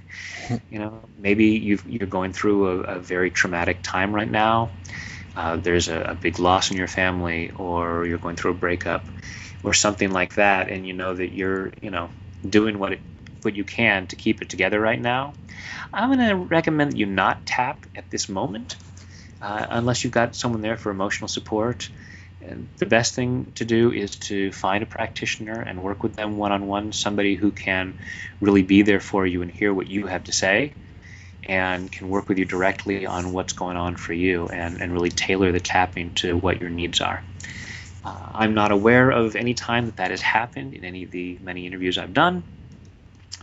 maybe you're going through a very traumatic time right now. There's a big loss in your family, or you're going through a breakup or something like that, and you know that you're doing what you can to keep it together right now. I'm going to recommend that you not tap at this moment unless you've got someone there for emotional support. And the best thing to do is to find a practitioner and work with them one-on-one, somebody who can really be there for you and hear what you have to say and can work with you directly on what's going on for you and really tailor the tapping to what your needs are. I'm not aware of any time that has happened in any of the many interviews I've done,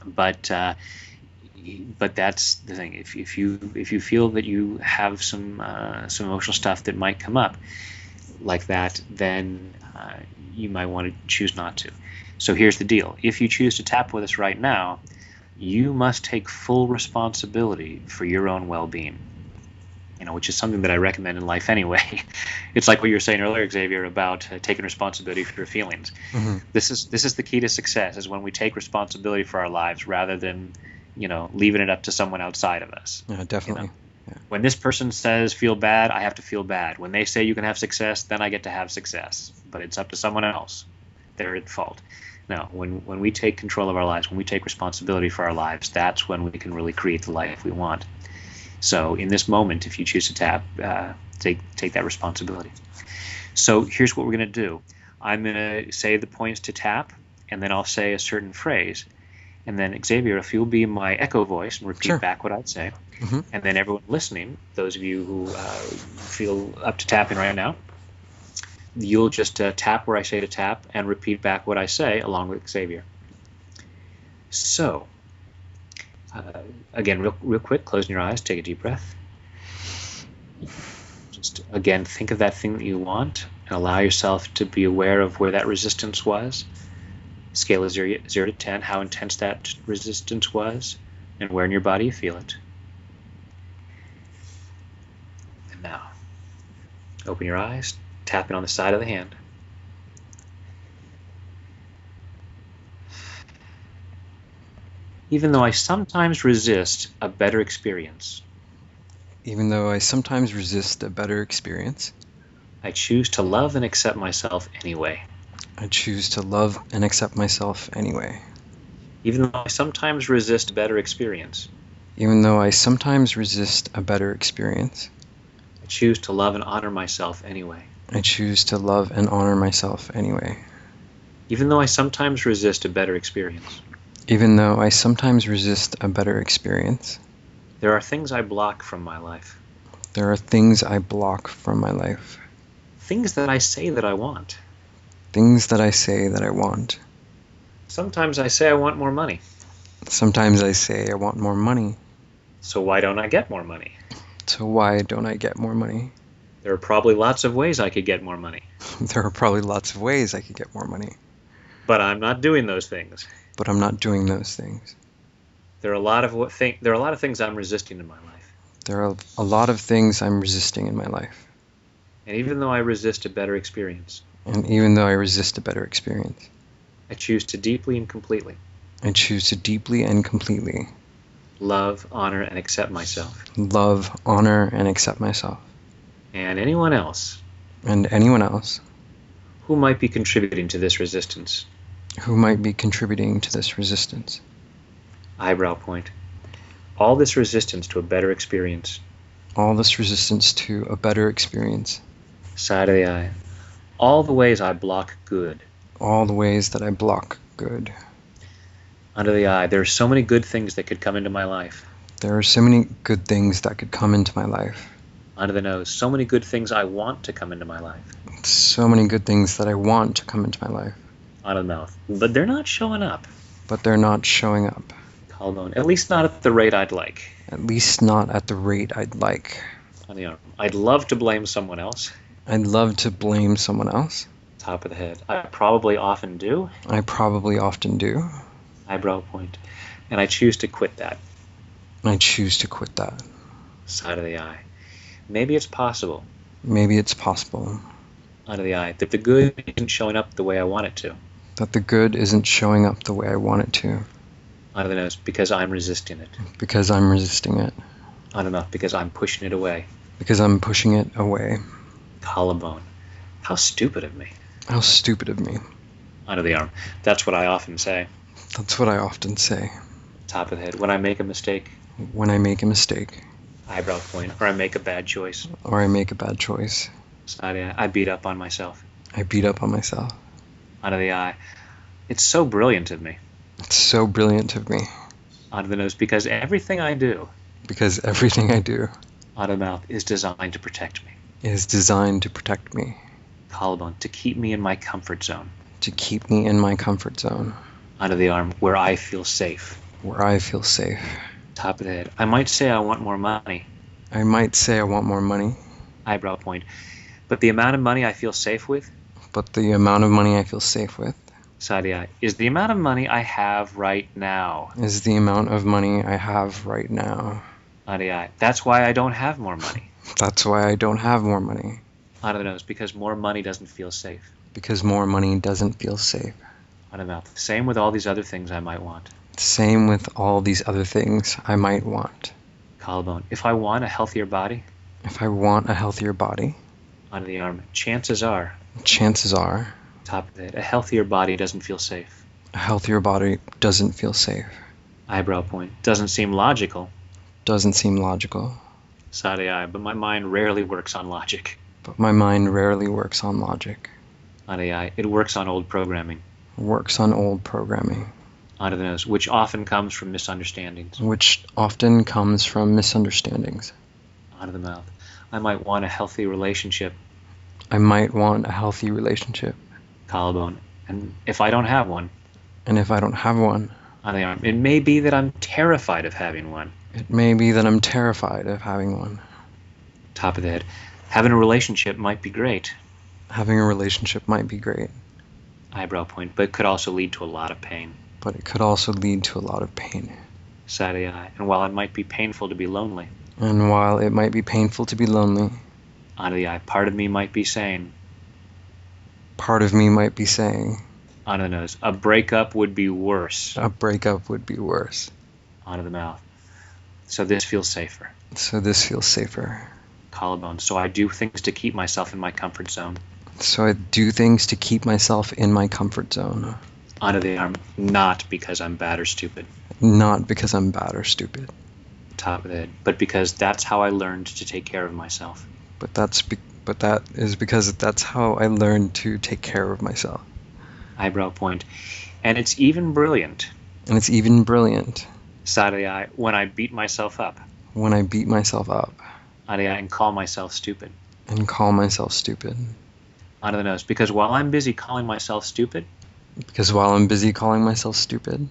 but that's the thing. If you feel that you have some emotional stuff that might come up like that, then you might want to choose not to. So here's the deal. If you choose to tap with us right now, you must take full responsibility for your own well-being, which is something that I recommend in life anyway. It's like what you were saying earlier, Xavier, about taking responsibility for your feelings. Mm-hmm. This is the key to success, is when we take responsibility for our lives rather than, leaving it up to someone outside of us. Yeah, definitely. Yeah. When this person says feel bad, I have to feel bad. When they say you can have success, then I get to have success. But it's up to someone else. They're at fault. No, when we take control of our lives, when we take responsibility for our lives, that's when we can really create the life we want. So in this moment, if you choose to tap, take that responsibility. So here's what we're going to do. I'm going to say the points to tap, and then I'll say a certain phrase. And then, Xavier, if you'll be my echo voice and repeat Sure. back what I'd say. Mm-hmm. And then everyone listening, those of you who feel up to tapping right now, you'll just tap where I say to tap and repeat back what I say along with Xavier. So, again, real quick, closing your eyes, take a deep breath. Just, again, think of that thing that you want and allow yourself to be aware of where that resistance was. Scale of 0 to 10, how intense that resistance was, and where in your body you feel it. And now, open your eyes, tapping on the side of the hand. Even though I sometimes resist a better experience, Even though I sometimes resist a better experience, I choose to love and accept myself anyway. I choose to love and accept myself anyway. Even though I sometimes resist a better experience, Even though I sometimes resist a better experience, I choose to love and honor myself anyway. I choose to love and honor myself anyway. Even though I sometimes resist a better experience, Even though I sometimes resist a better experience, there are things I block from my life. there are things I block from my life. Things that I say that I want. Things that I say that I want. Sometimes I say I want more money. Sometimes I say I want more money. So why don't I get more money? So why don't I get more money? There are probably lots of ways I could get more money. There are probably lots of ways I could get more money, But I'm not doing those things. but I'm not doing those things. There are a lot of things I'm resisting in my life. There are a lot of things I'm resisting in my life. And even though I resist a better experience, And even though I resist a better experience, I choose to deeply and completely I choose to deeply and completely love, honor, and accept myself love, honor, and accept myself and anyone else and anyone else who might be contributing to this resistance. who might be contributing to this resistance. Eyebrow point. All this resistance to a better experience. All this resistance to a better experience. Side of the eye. All the ways I block good. All the ways that I block good. Under the eye. There are so many good things that could come into my life. There are so many good things that could come into my life. Under the nose. So many good things I want to come into my life. So many good things that I want to come into my life. Under the mouth. But they're not showing up. But they're not showing up. Collarbone. At least not at the rate I'd like. At least not at the rate I'd like. On the arm. I'd love to blame someone else. I'd love to blame someone else. Top of the head. I probably often do. I probably often do. Eyebrow point. And I choose to quit that. I choose to quit that. Side of the eye. Maybe it's possible. Maybe it's possible. Under the eye. That the good isn't showing up the way I want it to. That the good isn't showing up the way I want it to. Under the nose. Because I'm resisting it. Because I'm resisting it. Under the mouth. Because I'm pushing it away. Because I'm pushing it away. Collarbone. How stupid of me. How stupid of me. Under the arm. That's what I often say. That's what I often say. Top of the head. When I make a mistake. When I make a mistake. Eyebrow point. Or I make a bad choice. Or I make a bad choice. Side eye. I beat up on myself. I beat up on myself. Under the eye. It's so brilliant of me. It's so brilliant of me. Under the nose. Because everything I do. Because everything I do. Under the mouth. Is designed to protect me. Is designed to protect me. Collarbone. To keep me in my comfort zone. To keep me in my comfort zone. Under the arm. Where I feel safe. Where I feel safe. Top of the head. I might say I want more money. I might say I want more money. Eyebrow point. But the amount of money I feel safe with. But the amount of money I feel safe with. Side of the eye. Is the amount of money I have right now. Is the amount of money I have right now. Under the eye. That's why I don't have more money. That's why I don't have more money. Under the nose. Because more money doesn't feel safe. Because more money doesn't feel safe. Under the mouth. Same with all these other things I might want. Same with all these other things I might want. Collarbone. If I want a healthier body. If I want a healthier body. Under the arm. Chances are. Top of the head. A healthier body doesn't feel safe. A healthier body doesn't feel safe. Eyebrow point. Doesn't seem logical. Doesn't seem logical. Side of the eye. But my mind rarely works on logic. But my mind rarely works on logic. Under the eye. It works on old programming. Works on old programming. Under the nose. Which often comes from misunderstandings. Which often comes from misunderstandings. Under the mouth. I might want a healthy relationship. I might want a healthy relationship. Collarbone. And if I don't have one. And if I don't have one. On the arm. It may be that I'm terrified of having one. It may be that I'm terrified of having one. Top of the head. Having a relationship might be great. Having a relationship might be great. Eyebrow point. But it could also lead to a lot of pain. But it could also lead to a lot of pain. Side of the eye. And while it might be painful to be lonely. And while it might be painful to be lonely. Under the eye. Part of me might be saying. Part of me might be saying. Under the nose. A breakup would be worse. A breakup would be worse. Under the mouth. So this feels safer. So this feels safer. Collarbone. So I do things to keep myself in my comfort zone. So I do things to keep myself in my comfort zone. Under the arm. Not because I'm bad or stupid. Not because I'm bad or stupid. Top of the head. But because that's how I learned to take care of myself. But that is because that's how I learned to take care of myself. Eyebrow point. And it's even brilliant. And it's even brilliant. Side of the eye. When I beat myself up. When I beat myself up. Under the eye. And call myself stupid. And call myself stupid. Under the nose. Because while I'm busy calling myself stupid. Because while I'm busy calling myself stupid.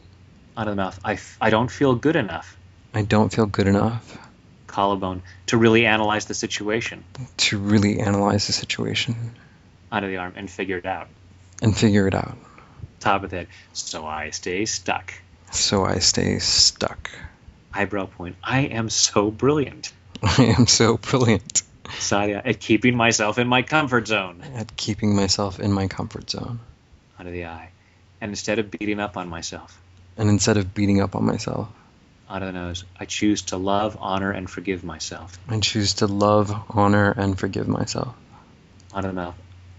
Under the mouth. I don't feel good enough. I don't feel good enough. Collarbone. To really analyze the situation. To really analyze the situation. Under the arm. And figure it out. And figure it out. Top of the head. So I stay stuck. So I stay stuck. Eyebrow point. I am so brilliant. I am so brilliant. Side eye. At keeping myself in my comfort zone. At keeping myself in my comfort zone. Under the eye. And instead of beating up on myself, And instead of beating up on myself, out of the nose, I choose to love, honor, and forgive myself. I choose to love, honor, and forgive myself. Out of the mouth,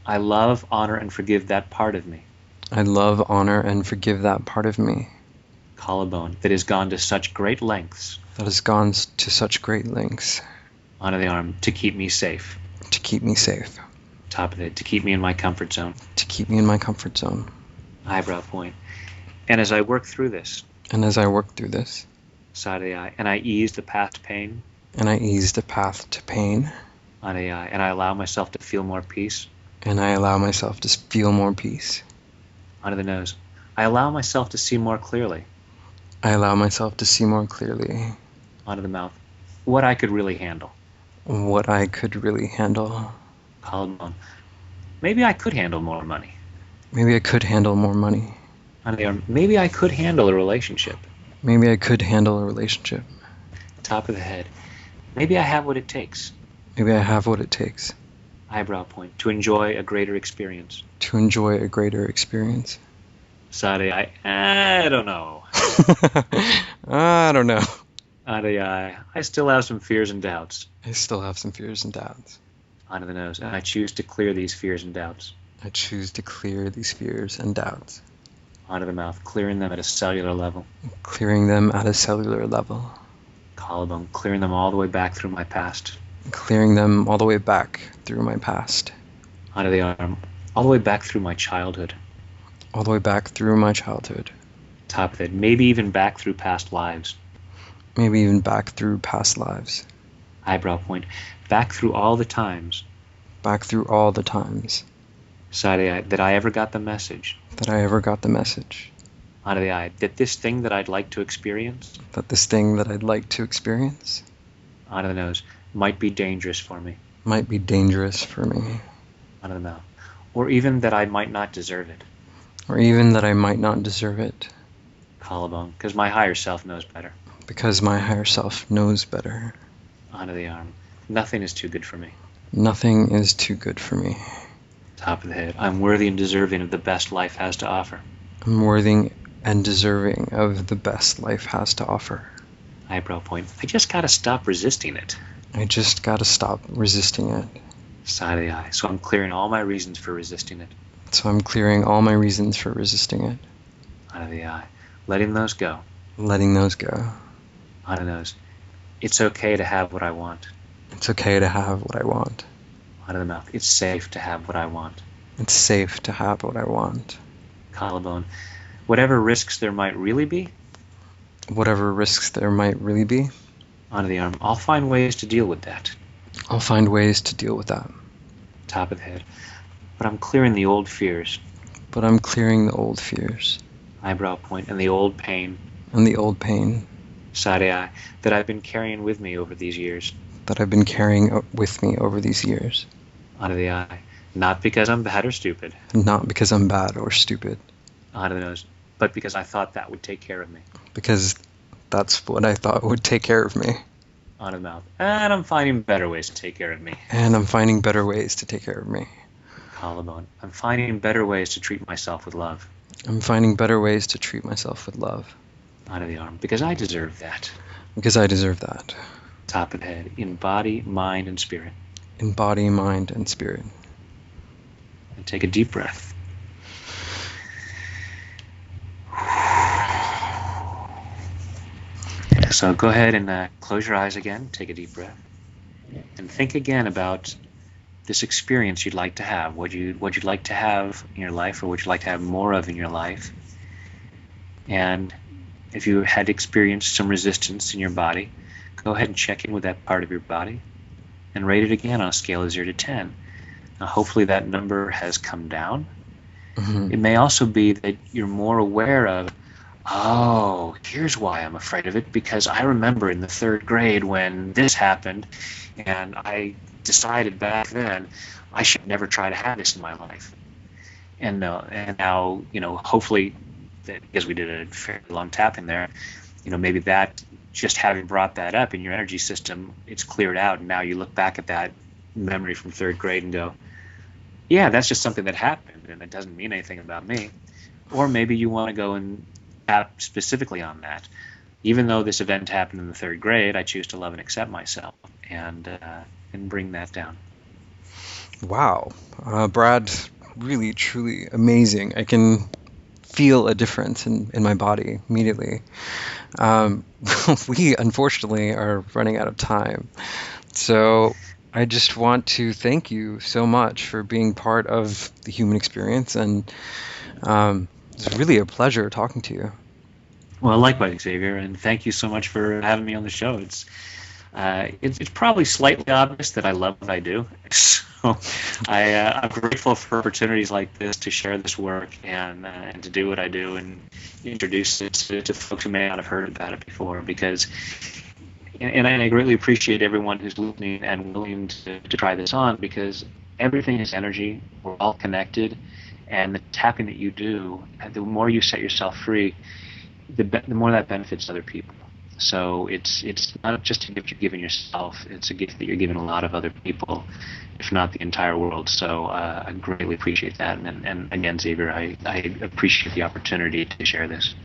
I love, honor, and forgive that part of me, I love, honor, and forgive that part of me collarbone, that has gone to such great lengths, that has gone to such great lengths onto the arm, to keep me safe. to keep me safe, Top of the head, to keep me in my comfort zone. to keep me in my comfort zone. Eyebrow point. And as I work through this, And as I work through this, side of the eye, and I ease the past pain, and I ease the path to pain, on the eye, and I allow myself to feel more peace, and I allow myself to feel more peace. onto the nose, I allow myself to see more clearly, I allow myself to see more clearly onto the mouth, what I could really handle. what I could really handle. Collarbone. Maybe I could handle more money. Maybe I could handle more money. On the arm, maybe I could handle a relationship. Maybe I could handle a relationship. Top of the head. Maybe I have what it takes. Maybe I have what it takes Eyebrow point. To enjoy a greater experience. to enjoy a greater experience. Side of the eye. I don't know. I don't know. On the eye. I still have some fears and doubts. I still have some fears and doubts. Onto the nose. And I choose to clear these fears and doubts. I choose to clear these fears and doubts, Onto the mouth. Clearing them at a cellular level. clearing them at a cellular level, Collarbone. Clearing them all the way back through my past. clearing them all the way back through my past, Onto the arm. All the way back through my childhood. all the way back through my childhood, Top of it. Maybe even back through past lives. maybe even back through past lives, Eyebrow point. Back through all the times, back through all the times side of the eye, that I ever got the message, that I ever got the message onto the eye, that this thing that I'd like to experience, that this thing that I'd like to experience onto the nose, might be dangerous for me, might be dangerous for me, onto the mouth, or even that I might not deserve it, or even that I might not deserve it, collarbone, because my higher self knows better, because my higher self knows better. onto the arm. Nothing is too good for me. Nothing is too good for me. Top of the head. I'm worthy and deserving of the best life has to offer. I'm worthy and deserving of the best life has to offer. Eyebrow point. I just gotta stop resisting it. I just gotta stop resisting it. Side of the eye. So I'm clearing all my reasons for resisting it. So I'm clearing all my reasons for resisting it, Out of the eye. Letting those go. letting those go. Out of the nose. It's okay to have what I want. It's okay to have what I want. Out of the mouth. It's safe to have what I want. It's safe to have what I want. Collarbone. Whatever risks there might really be, Whatever risks there might really be, onto the arm. I'll find ways to deal with that. I'll find ways to deal with that. Top of the head. But I'm clearing the old fears. But I'm clearing the old fears Eyebrow point. And the old pain. and the old pain Side of the eye. That I've been carrying with me over these years. that I've been carrying with me over these years. Out of the eye. Not because I'm bad or stupid. Not because I'm bad or stupid, Out of the nose. But because I thought that would take care of me. because that's what I thought would take care of me. Out of the mouth. And I'm finding better ways to take care of me. And I'm finding better ways to take care of me. Collarbone. I'm finding better ways to treat myself with love. I'm finding better ways to treat myself with love. Out of the arm. Because I deserve that. Because I deserve that. Top of the head. In body, mind, and spirit. In body, mind, and spirit. And take a deep breath. So go ahead and close your eyes again. Take a deep breath. And think again about this experience you'd like to have. What you'd like to have in your life, or what you'd like to have more of in your life. And if you had experienced some resistance in your body, go ahead and check in with that part of your body and rate it again on a scale of 0 to 10. Now, hopefully that number has come down. Mm-hmm. It may also be that you're more aware of, oh, here's why I'm afraid of it, because I remember in the 3rd grade when this happened, and I decided back then I should never try to have this in my life. And now, hopefully, because we did a fairly long tapping there, maybe that, just having brought that up in your energy system, it's cleared out, and now you look back at that memory from 3rd grade and go, yeah, that's just something that happened, and it doesn't mean anything about me. or maybe you want to go and tap specifically on that. Even though this event happened in the third grade, I choose to love and accept myself and bring that down. Wow. Brad, really, truly amazing. I can feel a difference in my body immediately. Um, we unfortunately are running out of time. So I just want to thank you so much for being part of the human experience. And it's really a pleasure talking to you. Well, likewise, Xavier, and thank you so much for having me on the show. It's probably slightly obvious that I love what I do, so I'm grateful for opportunities like this to share this work and to do what I do and introduce it to folks who may not have heard about it before. Because and I greatly appreciate everyone who's listening and willing to try this on, because everything is energy. We're all connected, and the tapping that you do, the more you set yourself free, the more that benefits other people. So it's not just a gift you're giving yourself; it's a gift that you're giving a lot of other people, if not the entire world. So I greatly appreciate that. And again, Xavier, I appreciate the opportunity to share this.